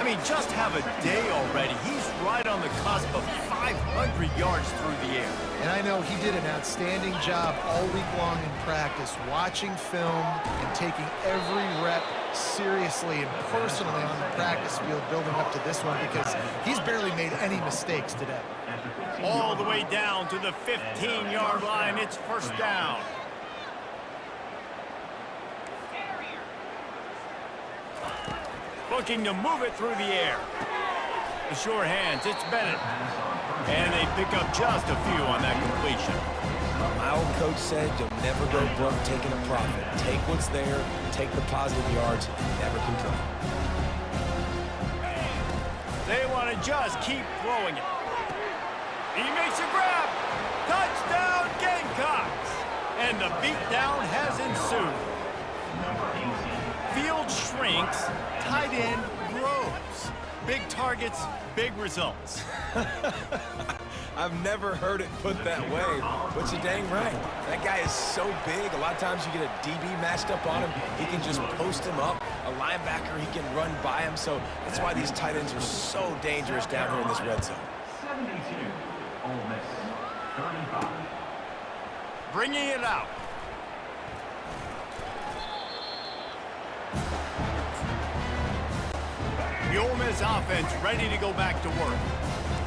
I mean, just have a day already. He's right on the cusp of 500 yards through the air. And I know he did an outstanding job all week long in practice, watching film and taking every rep seriously and personally on the practice field building up to this one because he's barely made any mistakes today. All the way down to the 15-yard line. It's 1st down. Looking to move it through the air. The sure hands, it's Bennett. And they pick up just a few on that completion. My old coach said you'll never go broke taking a profit. Take what's there, take the positive yards, never complain. They want to just keep throwing it. He makes a grab. Touchdown, Gamecocks. And the beatdown has ensued. Field shrinks, tight end grows. Big targets, big results. I've never heard it put that way, but you're dang right. That guy is so big. A lot of times you get a DB matched up on him. He can just post him up. A linebacker, he can run by him. So that's why these tight ends are so dangerous down here in this red zone. 72, Ole Miss, 35. Bringing it out. The Ole Miss offense ready to go back to work.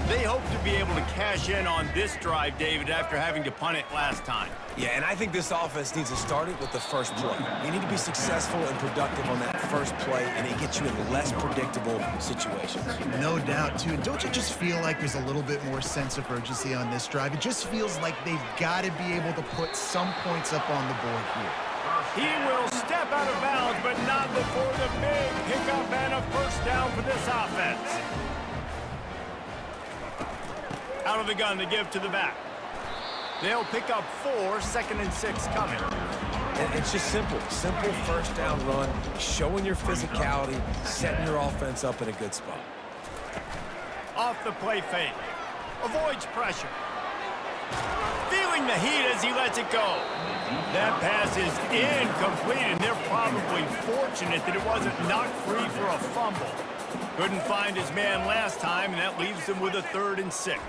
They hope to be able to cash in on this drive, David, after having to punt it last time. Yeah, and I think this offense needs to start it with the first play. You need to be successful and productive on that first play, and it gets you in less predictable situations. No doubt, too. And don't you just feel like there's a little bit more sense of urgency on this drive? It just feels like they've got to be able to put some points up on the board here. He will step out of bounds, but not before the big pickup and a first down for this offense. Out of the gun to give to the back. They'll pick up 4, 2nd and 6 coming. And it's just simple. Simple first down run, showing your physicality, setting your offense up in a good spot. Off the play fake. Avoids pressure. Feeling the heat as he lets it go. That pass is incomplete, and they're probably fortunate that it wasn't knocked free for a fumble. Couldn't find his man last time, and that leaves him with a 3rd and 6.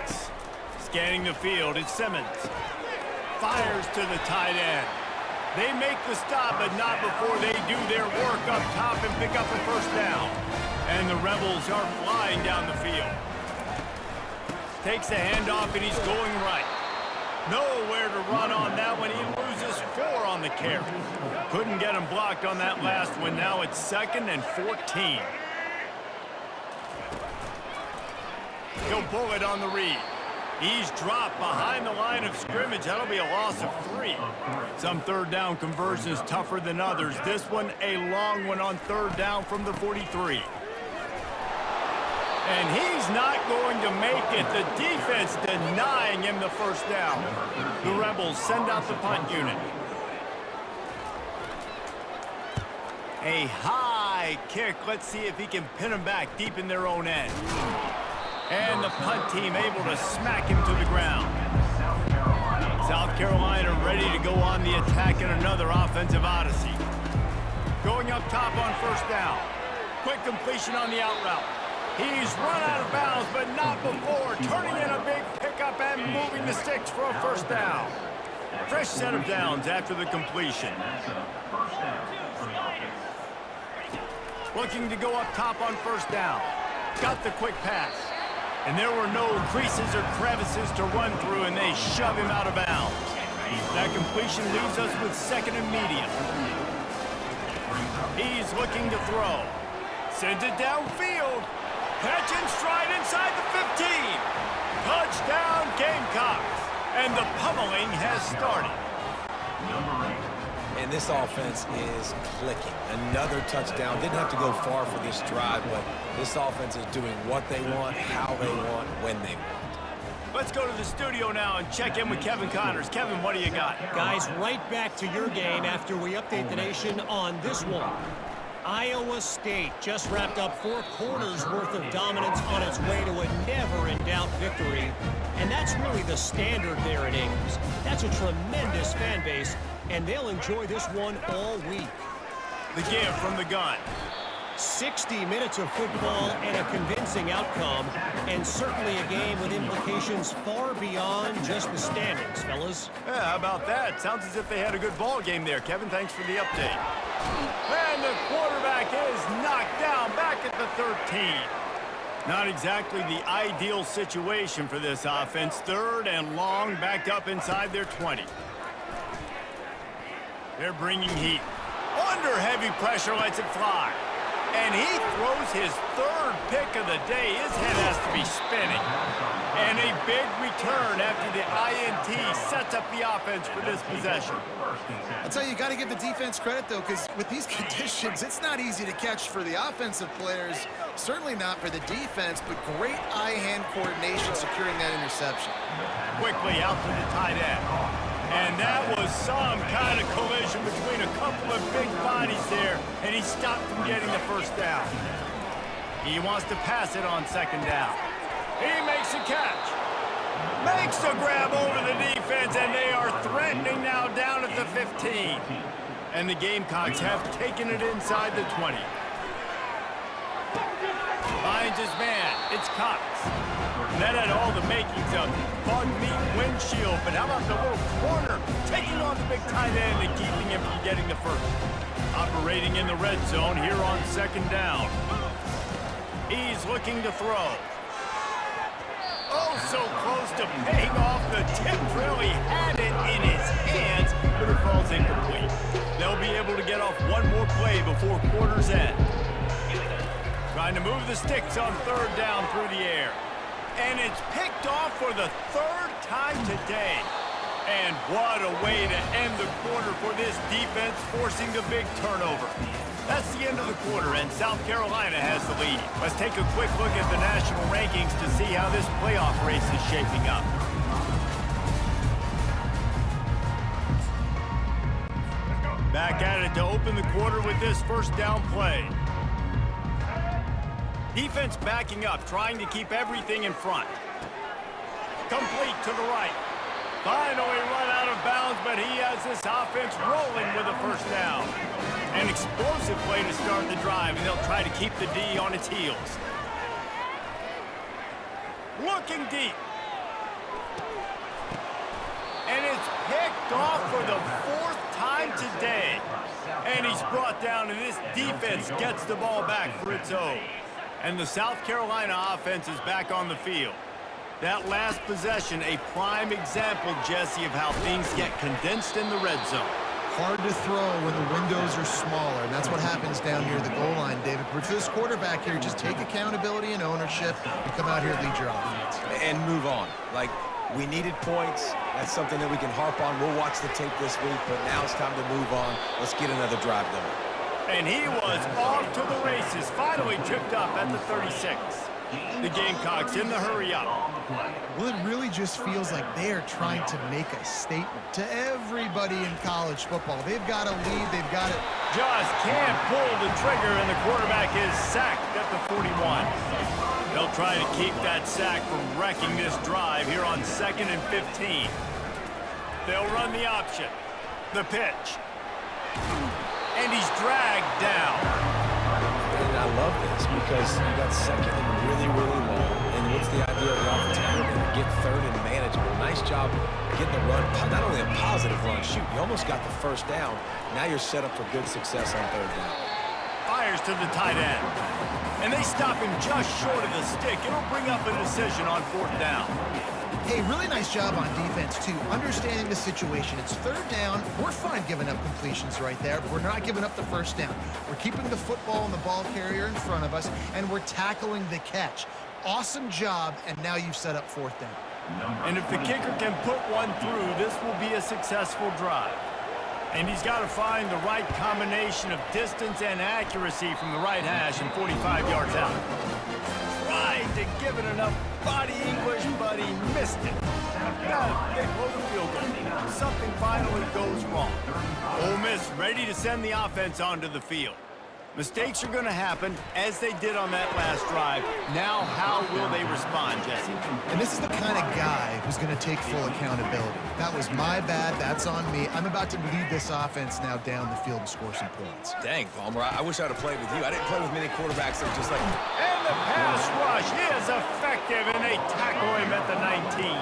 Scanning the field, it's Simmons. Fires to the tight end. They make the stop, but not before they do their work up top and pick up a first down. And the Rebels are flying down the field. Takes the handoff, and he's going right. Nowhere to run on that one. He loses 4 on the carry. Couldn't get him blocked on that last one. Now it's 2nd and 14. He'll pull it on the read. He's dropped behind the line of scrimmage. That'll be a loss of 3. Some third down conversions tougher than others. This one a long one on 3rd down from the 43. And he's not going to make it. The defense denying him the first down. The Rebels send out the punt unit. A high kick. Let's see if he can pin them back deep in their own end. And the punt team able to smack him to the ground. South Carolina ready to go on the attack in another offensive odyssey. Going up top on first down. Quick completion on the out route. He's run out of bounds, but not before turning in a big pickup and moving the sticks for a first down. Fresh set of downs after the completion. Looking to go up top on first down. Got the quick pass. And there were no creases or crevices to run through, and they shove him out of bounds. That completion leaves us with 2nd and medium. He's looking to throw. Sends it downfield. Catch and stride inside the 15. Touchdown, Gamecocks. And the pummeling has started. And this offense is clicking. Another touchdown. Didn't have to go far for this drive, but this offense is doing what they want, how they want, when they want. Let's go to the studio now and check in with Kevin Connors. Kevin, what do you got? Guys, right back to your game after we update the nation on this one. Iowa State just wrapped up 4 quarters worth of dominance on its way to a never-in-doubt victory. And that's really the standard there at Ames. That's a tremendous fan base, and they'll enjoy this one all week. The give from the gun. 60 minutes of football and a convincing outcome, and certainly a game with implications far beyond just the standings, fellas. Yeah, how about that? Sounds as if they had a good ball game there. Kevin, thanks for the update. And the quarterback is knocked down back at the 13. Not exactly the ideal situation for this offense. 3rd and long, backed up inside their 20. They're bringing heat. Under heavy pressure, lets it fly. And he throws his 3rd pick of the day. His head has to be spinning. And a big return after the INT sets up the offense for this possession. I'll tell you, you got to give the defense credit, though, because with these conditions, it's not easy to catch for the offensive players. Certainly not for the defense, but great eye-hand coordination securing that interception. Quickly out to the tight end. And that was some kind of collision between a couple of big bodies there, and he stopped from getting the first down. He wants to pass it on 2nd down. He makes a catch. Makes a grab over the defense, and they are threatening now down at the 15. And the Gamecocks have taken it inside the 20. Finds his man. It's Cox. And that had all the makings of bug meat windshield, but how about the little corner taking on the big tight end and keeping him from getting the first? Operating in the red zone here on 2nd down. He's looking to throw. so close to paying off the tip drill. He had it in his hands, but it falls incomplete. They'll be able to get off one more play before quarter's end. Trying to move the sticks on third down through the air. And it's picked off for the third time today. And what a way to end the quarter for this defense, forcing the big turnover. That's the end of the quarter, and South Carolina has the lead. Let's take a quick look at the national rankings to see how this playoff race is shaping up. Back at it to open the quarter with this first down play. Defense backing up, trying to keep everything in front. Complete to the right. Finally run out of bounds, but he has this offense rolling with a first down. An explosive play to start the drive, and they'll try to keep the D on its heels. Looking deep. And it's picked off for the fourth time today. And he's brought down, and this defense gets the ball back for its own. And the South Carolina offense is back on the field. That last possession, a prime example, Jesse, of how things get condensed in the red zone. Hard to throw when the windows are smaller, and that's what happens down near the goal line, David. But for this quarterback here, just take accountability and ownership and come out here and lead your offense. And move on. Like, we needed points. That's something that we can harp on. We'll watch the tape this week, but now it's time to move on. Let's get another drive going. And he was off to the races, finally tripped up at the 36. The Gamecocks in the hurry up. Well, it really just feels like they are trying to make a statement to everybody in college football. They've got a lead, they've got it. Just can't pull the trigger, and the quarterback is sacked at the 41. They'll try to keep that sack from wrecking this drive here on 2nd and 15. They'll run the option. The pitch. And he's dragged down. And I love this because you got second and really, really long. And what's the idea of the offensive coordinator? Get third and manageable. Nice job getting the run. Not only a positive run, shoot, you almost got the first down. Now you're set up for good success on third down. Fires to the tight end. And they stop him just short of the stick. It'll bring up a decision on 4th down. Hey, really nice job on defense, too. Understanding the situation. It's third down. We're fine giving up completions right there, but we're not giving up the first down. We're keeping the football and the ball carrier in front of us, and we're tackling the catch. Awesome job, and now you've set up 4th down. And if the kicker can put one through, this will be a successful drive. And he's got to find the right combination of distance and accuracy from the right hash and 45 yards out. Tried to give it enough body English, but he missed it. They blow the field goal. Something finally goes wrong. Ole Miss ready to send the offense onto the field. Mistakes are going to happen, as they did on that last drive. Now, how will they respond, Jesse? And this is the kind of guy who's going to take full accountability. That was my bad. That's on me. I'm about to lead this offense now down the field and score some points. Dang, Palmer, I wish I'd have played with you. I didn't play with many quarterbacks that are just like... And the pass rush is effective, and they tackle him at the 19.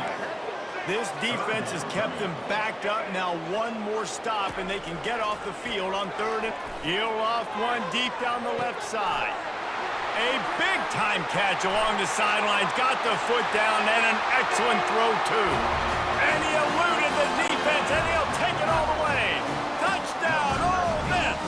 This defense has kept them backed up. Now one more stop, and they can get off the field on 3rd. He'll loft one deep down the left side. A big-time catch along the sidelines. Got the foot down, and an excellent throw, too. And he eluded the defense, and he'll take it all the way. Touchdown, Ole Miss!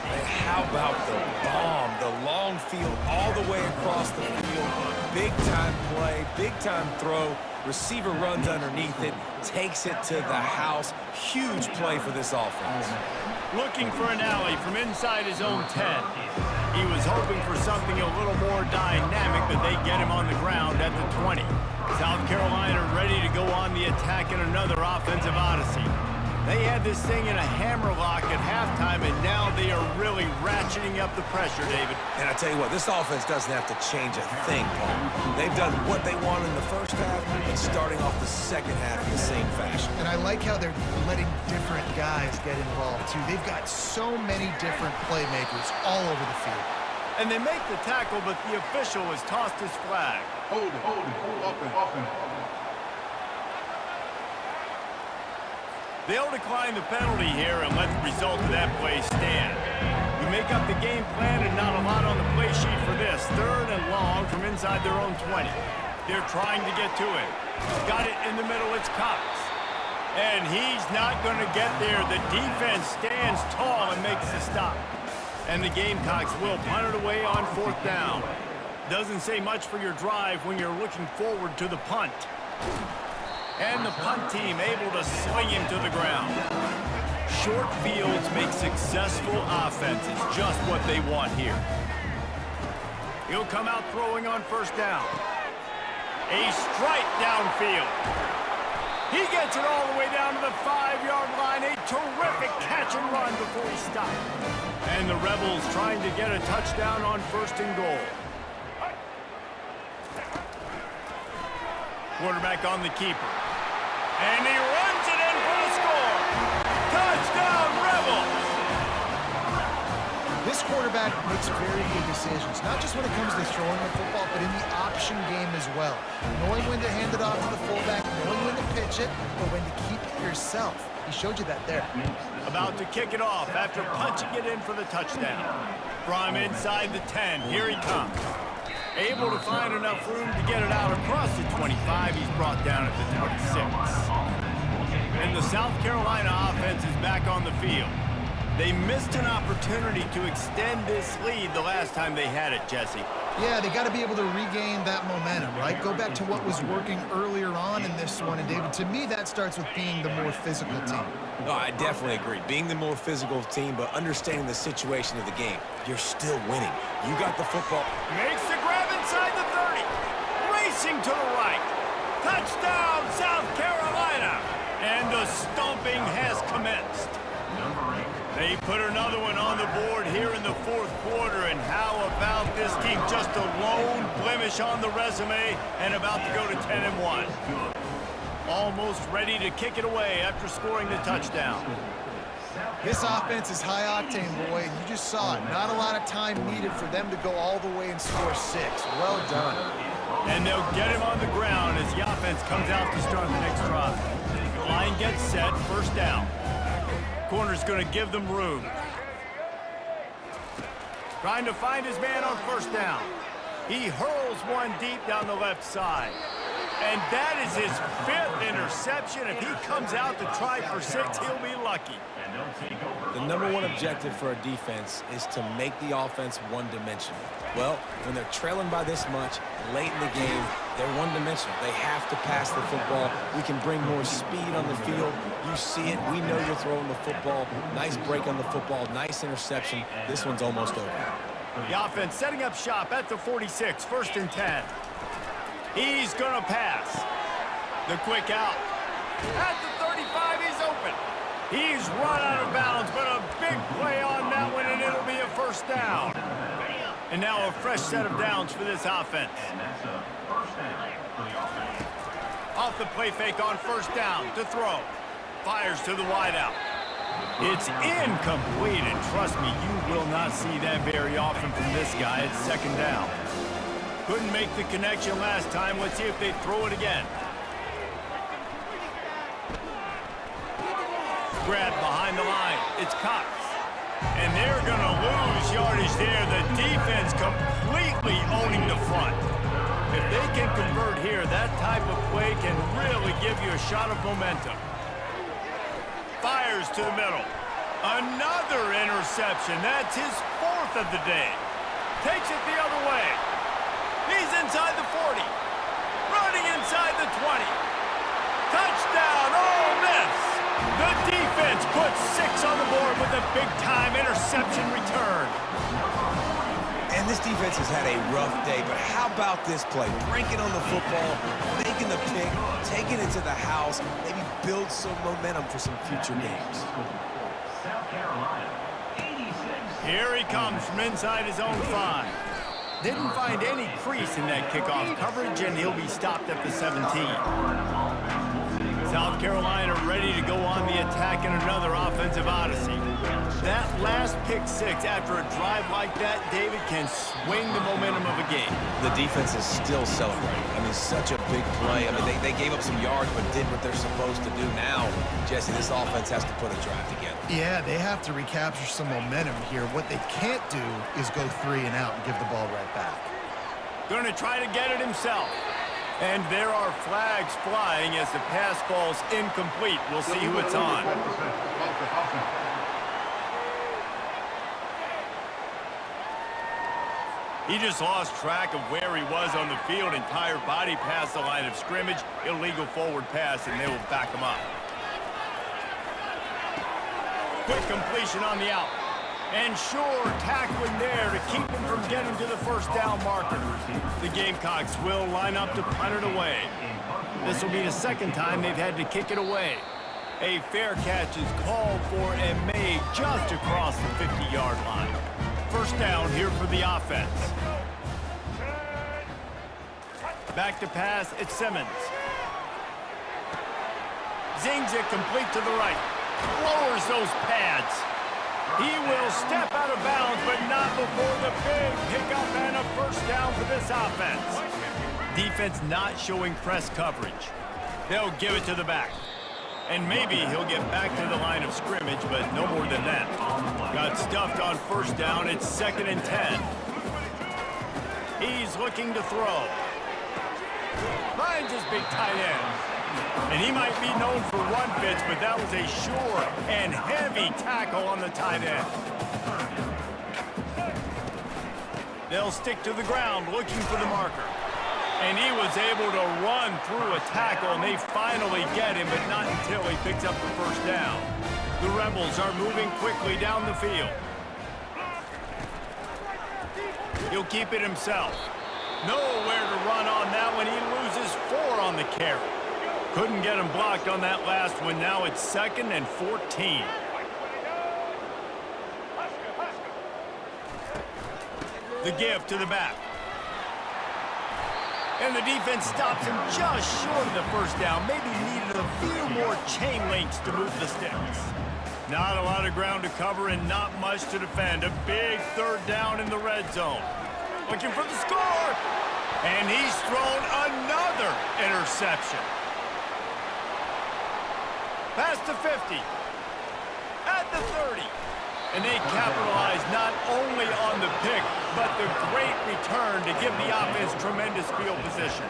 And how about the bomb? The long field all the way across the field. Big-time play, big-time throw. Receiver runs underneath it, takes it to the house. Huge play for this offense. Looking for an alley from inside his own 10. He was hoping for something a little more dynamic, but they get him on the ground at the 20. South Carolina ready to go on the attack in another offensive odyssey. They had this thing in a hammerlock at halftime, and now they are really ratcheting up the pressure, David. And I tell you what, this offense doesn't have to change a thing, Paul. They've done what they want in the first half and starting off the second half in the same fashion. And I like how they're letting different guys get involved, too. They've got so many different playmakers all over the field. And they make the tackle, but the official has tossed his flag. Hold it, up and. They'll decline the penalty here and let the result of that play stand. We make up the game plan and not a lot on the play sheet for this. 3rd and long. long from inside their own 20. They're trying to get to it. Got it in the middle, it's Cox. And he's not going to get there. The defense stands tall and makes the stop. And the Gamecocks will punt it away on 4th down. Doesn't say much for your drive when you're looking forward to the punt. And the punt team able to sling him to the ground. Short fields make successful offenses, just what they want here. He'll come out throwing on 1st down. A strike downfield. He gets it all the way down to the 5-yard line. A terrific catch and run before he stopped. And the Rebels trying to get a touchdown on 1st and goal. Quarterback on the keeper. And he runs it in for the score. Touchdown, Rebels! This quarterback makes very good decisions, not just when it comes to throwing the football, but in the option game as well. Knowing when to hand it off to the fullback, knowing when to pitch it, or when to keep it yourself. He showed you that there. About to kick it off after punching it in for the touchdown. From inside the 10, here he comes. Able to find enough room to get it out across the 25. He's brought down at the 26. And the South Carolina offense is back on the field. They missed an opportunity to extend this lead the last time they had it, Jesse. Yeah, they got to be able to regain that momentum, right? Go back to what was working earlier on in this one. And, David, to me, that starts with being the more physical team. No, I definitely agree. Being the more physical team, but understanding the situation of the game. You're still winning. You got the football. Makes the grab inside the 30. Racing to the right. Touchdown, South Carolina. And the stomping has commenced. They put another one on the board here in the 4th quarter, and how about this team? Just a lone blemish on the resume and about to go to 10-1. Almost ready to kick it away after scoring the touchdown. This offense is high octane, boy. You just saw it. Not a lot of time needed for them to go all the way and score 6. Well done. And they'll get him on the ground as the offense comes out to start the next drive. Line gets set, 1st down. Corner's going to give them room. Trying to find his man on 1st down. He hurls one deep down the left side. And that is his 5th interception. If he comes out to try for 6, he'll be lucky. The #1 objective for a defense is to make the offense one-dimensional. Well, when they're trailing by this much, late in the game, they're one-dimensional. They have to pass the football. We can bring more speed on the field. You see it. We know you're throwing the football. Nice break on the football. Nice interception. This one's almost over. The offense setting up shop at the 46, 1st and 10. He's going to pass. The quick out. At the 35, he's open. He's run out of bounds, but a big play on that one, and it'll be a 1st down. And now a fresh set of downs for this offense. Off the play fake on 1st down to throw. Fires to the wideout. It's incomplete, and trust me, you will not see that very often from this guy. It's 2nd down. Couldn't make the connection last time. Let's see if they throw it again. Grab behind the line. It's Cox. And they're going to lose yardage there. The defense completely owning the front. If they can convert here, that type of play can really give you a shot of momentum. Fires to the middle. Another interception. That's his 4th of the day. Takes it the other way. He's inside the 40. Running inside the 20. Touchdown, Ole Miss. The defense puts 6 on the board with a big-time interception return. And this defense has had a rough day, but how about this play? Breaking on the football, making the pick, taking it to the house, maybe build some momentum for some future games. Here he comes from inside his own 5. Didn't find any crease in that kickoff coverage, and he'll be stopped at the 17. South Carolina ready to go on the attack in another offensive odyssey. That last pick 6 after a drive like that, David, can swing the momentum of a game. The defense is still celebrating. I mean, such a big play. I mean, they gave up some yards but did what they're supposed to do. Now, Jesse, this offense has to put a drive together. Yeah, they have to recapture some momentum here. What they can't do is go 3 and out and give the ball right back. Going to try to get it himself. And there are flags flying as the pass falls incomplete. We'll see who it's on. He just lost track of where he was on the field. Entire body past the line of scrimmage. Illegal forward pass, and they will back him up. Quick completion on the out. And sure, tackling there to keep him from getting to the first down marker. The Gamecocks will line up to punt it away. This will be the second time they've had to kick it away. A fair catch is called for and made just across the 50-yard line. First down here for the offense. Back to pass, it's Simmons. Zings it complete to the right. Lowers those pads. He will step out of bounds, but not before the big pickup and a first down for this offense. Defense not showing press coverage. They'll give it to the back. And maybe he'll get back to the line of scrimmage, but no more than that. Got stuffed on first down. It's 2nd and 10. He's looking to throw. Finds his big tight end. And he might be known for run fits, but that was a sure and heavy tackle on the tight end. They'll stick to the ground looking for the marker. And he was able to run through a tackle, and they finally get him, but not until he picks up the first down. The Rebels are moving quickly down the field. He'll keep it himself. Nowhere to run on that one. He loses 4 on the carry. Couldn't get him blocked on that last one. Now it's 2nd and 14. The give to the back. And the defense stops him just short of the first down. Maybe needed a few more chain links to move the sticks. Not a lot of ground to cover and not much to defend. A big 3rd down in the red zone. Looking for the score. And he's thrown another interception. Past the 50. At the 30. And they capitalize not only on the pick, but the great return to give the offense tremendous field position.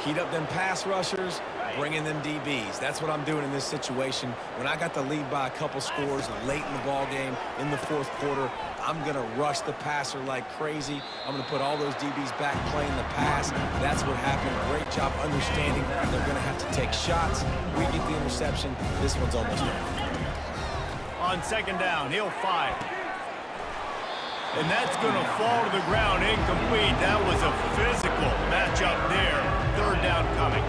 Heat up them pass rushers, bring in them DBs. That's what I'm doing in this situation. When I got the lead by a couple scores late in the ball game, in the 4th quarter, I'm going to rush the passer like crazy. I'm going to put all those DBs back playing the pass. That's what happened. Great job understanding they're going to have to take shots. We get the interception. This one's almost over. On 2nd down, he'll fire. And that's going to fall to the ground incomplete. That was a physical matchup there. 3rd down coming.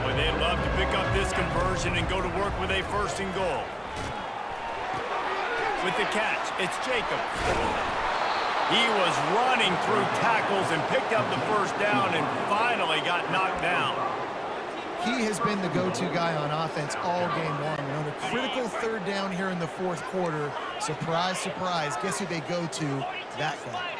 Boy, they'd love to pick up this conversion and go to work with a 1st and goal. With the catch, it's Jacobs. He was running through tackles and picked up the first down and finally got knocked down. He has been the go-to guy on offense all game long. And on a critical 3rd down here in the 4th quarter, surprise, surprise, guess who they go to? That guy.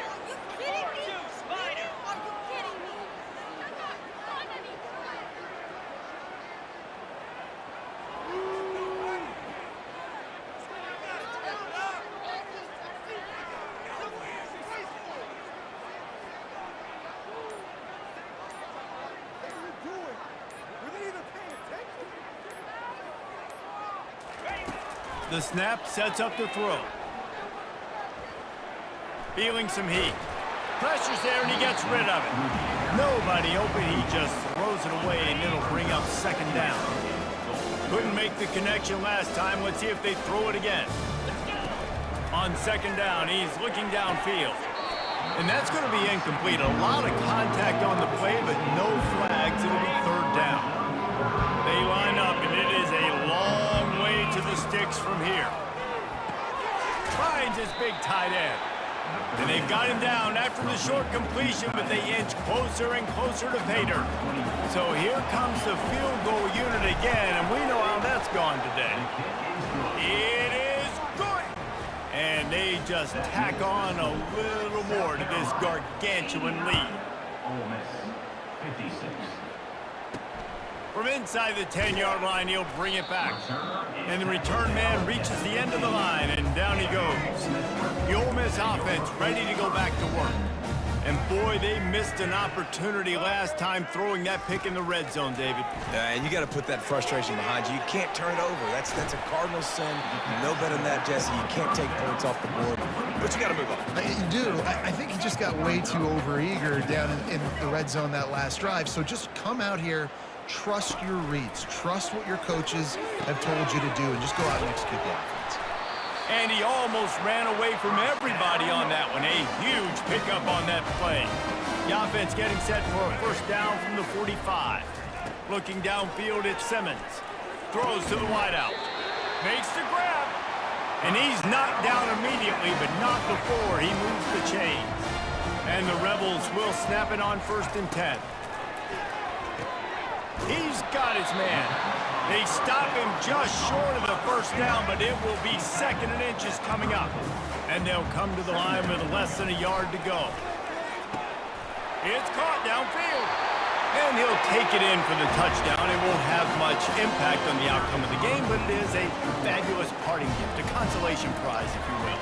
The snap sets up the throw. Feeling some heat. Pressure's there and he gets rid of it. Nobody open, he just throws it away and it'll bring up 2nd down. Couldn't make the connection last time. Let's see if they throw it again. On 2nd down, he's looking downfield. And that's going to be incomplete. A lot of contact on the play, but no flags. It'll be 3rd down. They line up, and it is a long way to the sticks from here. Finds his big tight end. And they've got him down after the short completion, but they inch closer and closer to pay dirt. So here comes the field goal unit again, and we know how that's gone today. It is good. And they just tack on a little more to this gargantuan lead. Ole Miss, 56. From inside the 10-yard line, he'll bring it back. And the return man reaches the end of the line, and down he goes. The Ole Miss offense ready to go back to work. And boy, they missed an opportunity last time throwing that pick in the red zone, David. And you got to put that frustration behind you. You can't turn it over. That's a cardinal sin. You know better than that, Jesse. You can't take points off the board, but you got to move on. You do. I think he just got way too overeager down in the red zone that last drive. So just come out here, trust your reads, trust what your coaches have told you to do, and just go out and execute the offense. And he almost ran away from everybody on that one. A huge pickup on that play. The offense getting set for a first down from the 45. Looking downfield at Simmons. Throws to the wideout. Makes the grab. And he's knocked down immediately, but not before he moves the chains. And the Rebels will snap it on 1st and 10. He's got his man. They stop him just short of the first down, but it will be 2nd and inches coming up. And they'll come to the line with less than a yard to go. It's caught downfield. And he'll take it in for the touchdown. It won't have much impact on the outcome of the game, but it is a fabulous parting gift, a consolation prize, if you will.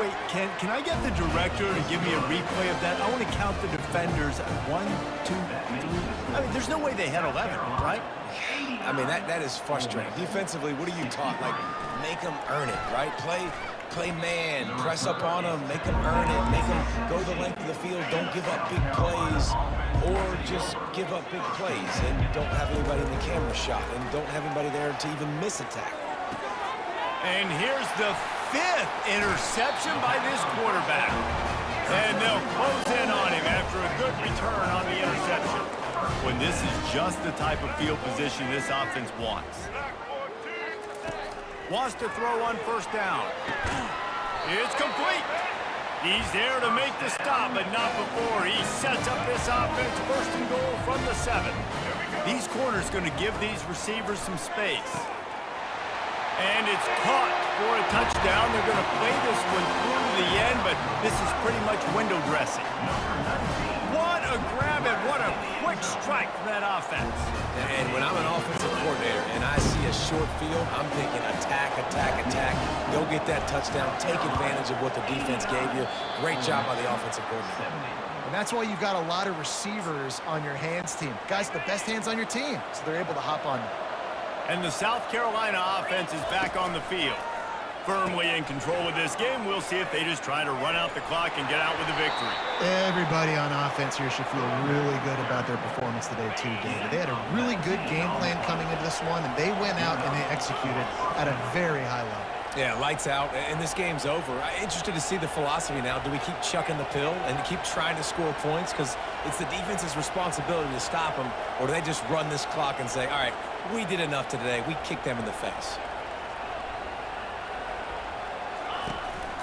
Wait, can I get the director to give me a replay of that? I want to count the defenders at 1, 2, 3. I mean, there's no way they had 11, right? I mean, that is frustrating. Defensively, what are you taught? Like, make them earn it, right? Play man, press up on them, make them earn it, make them go the length of the field, don't give up big plays, or just give up big plays and don't have anybody in the camera shot and don't have anybody there to even miss a tackle. And here's the 5th interception by this quarterback. And they'll close in on him after a good return on the interception. When this is just the type of field position this offense wants. Wants to throw on 1st down. It's complete. He's there to make the stop, but not before he sets up this offense 1st and goal from the 7. These corners going to give these receivers some space. And it's caught for a touchdown. They're going to play this one through to the end, but this is pretty much window dressing. What a grab and what a quick strike from that offense. And when I'm an offensive coordinator and I see a short field, I'm thinking attack, attack, attack. Go get that touchdown. Take advantage of what the defense gave you. Great job by the offensive coordinator. And that's why you've got a lot of receivers on your hands team. Guys, the best hands on your team, so they're able to hop on that. And the South Carolina offense is back on the field. Firmly in control of this game. We'll see if they just try to run out the clock and get out with a victory. Everybody on offense here should feel really good about their performance today, too, David. They had a really good game plan coming into this one, and they went out and they executed at a very high level. Yeah, lights out, and this game's over. I'm interested to see the philosophy now. Do we keep chucking the pill and keep trying to score points? Because it's the defense's responsibility to stop them, or do they just run this clock and say, all right, we did enough today. We kicked them in the face.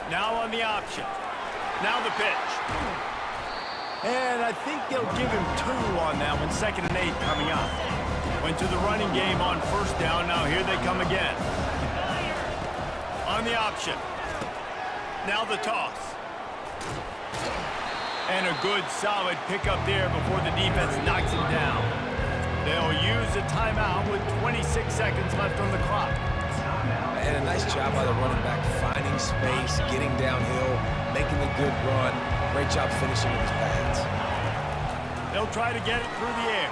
Now on the option. Now the pitch. And I think they'll give him 2 on that one. 2nd and 8 coming up. Went to the running game on 1st down. Now here they come again. On the option. Now the toss. And a good solid pickup there before the defense knocks him down. They'll use a timeout with 26 seconds left on the clock. And a nice job by the running back, finding space, getting downhill, making a good run. Great job finishing with his pads. They'll try to get it through the air.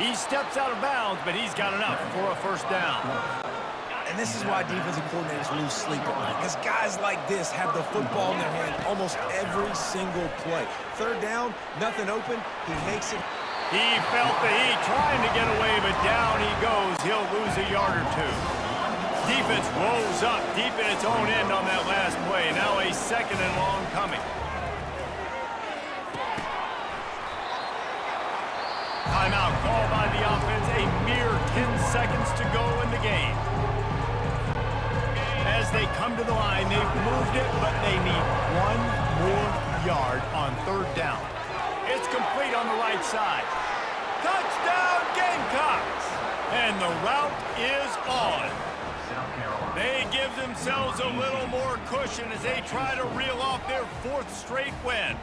He steps out of bounds, but he's got enough for a 1st down. And this is why defensive coordinators lose sleep at night, because guys like this have the football in their hand almost every single play. 3rd down, nothing open, he makes it. He felt the heat trying to get away, but down he goes. He'll lose a yard or 2. Defense rolls up deep in its own end on that last play. Now a 2nd and long coming. Timeout called by the offense. A mere 10 seconds to go in the game. As they come to the line, they've moved it, but they need 1 more yard on 3rd down. It's complete on the right side. Touchdown, Gamecocks! And the route is on. They give themselves a little more cushion as they try to reel off their 4th straight win.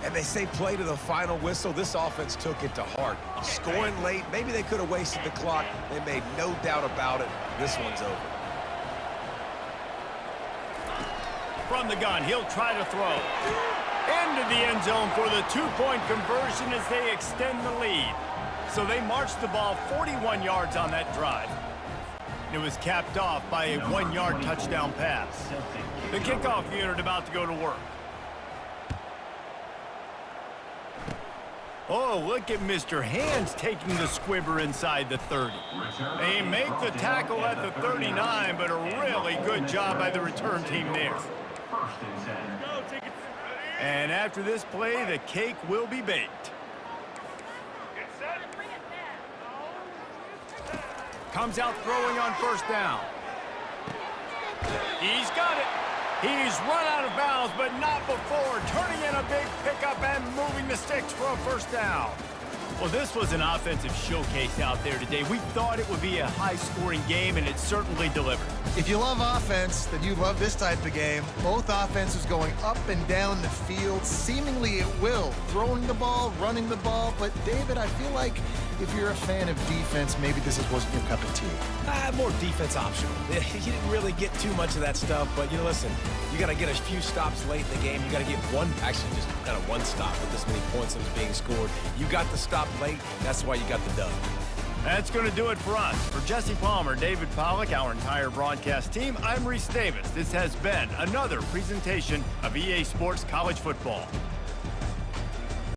And they say play to the final whistle. This offense took it to heart. Scoring late, maybe they could have wasted the clock. They made no doubt about it. This one's over. from the gun. He'll try to throw. Into the end zone for the two-point conversion as they extend the lead. So they marched the ball 41 yards on that drive. It was capped off by a 1-yard touchdown pass. The kickoff unit about to go to work. Oh, look at Mr. Hands taking the squibber inside the 30. They make the tackle at the 39, but a really good job by the return team there. And after this play, the cake will be baked. Comes out throwing on first down. He's got it. He's run out of bounds, but not before. Turning in a big pickup and moving the sticks for a first down. Well, this was an offensive showcase out there today. We thought it would be a high-scoring game, and it certainly delivered. If you love offense, then you love this type of game. Both offenses going up and down the field, seemingly at will. Throwing the ball, running the ball. But, David, I feel like if you're a fan of defense, maybe this wasn't your cup of tea. More defense optional. You didn't really get too much of that stuff, but, you know, listen, you got to get a few stops late in the game. You got to get actually just kind of one stop with this many points that was being scored. You got the stop late. That's why you got the dub. That's going to do it for us. For Jesse Palmer, David Pollack, our entire broadcast team, I'm Reese Davis. This has been another presentation of EA Sports College Football.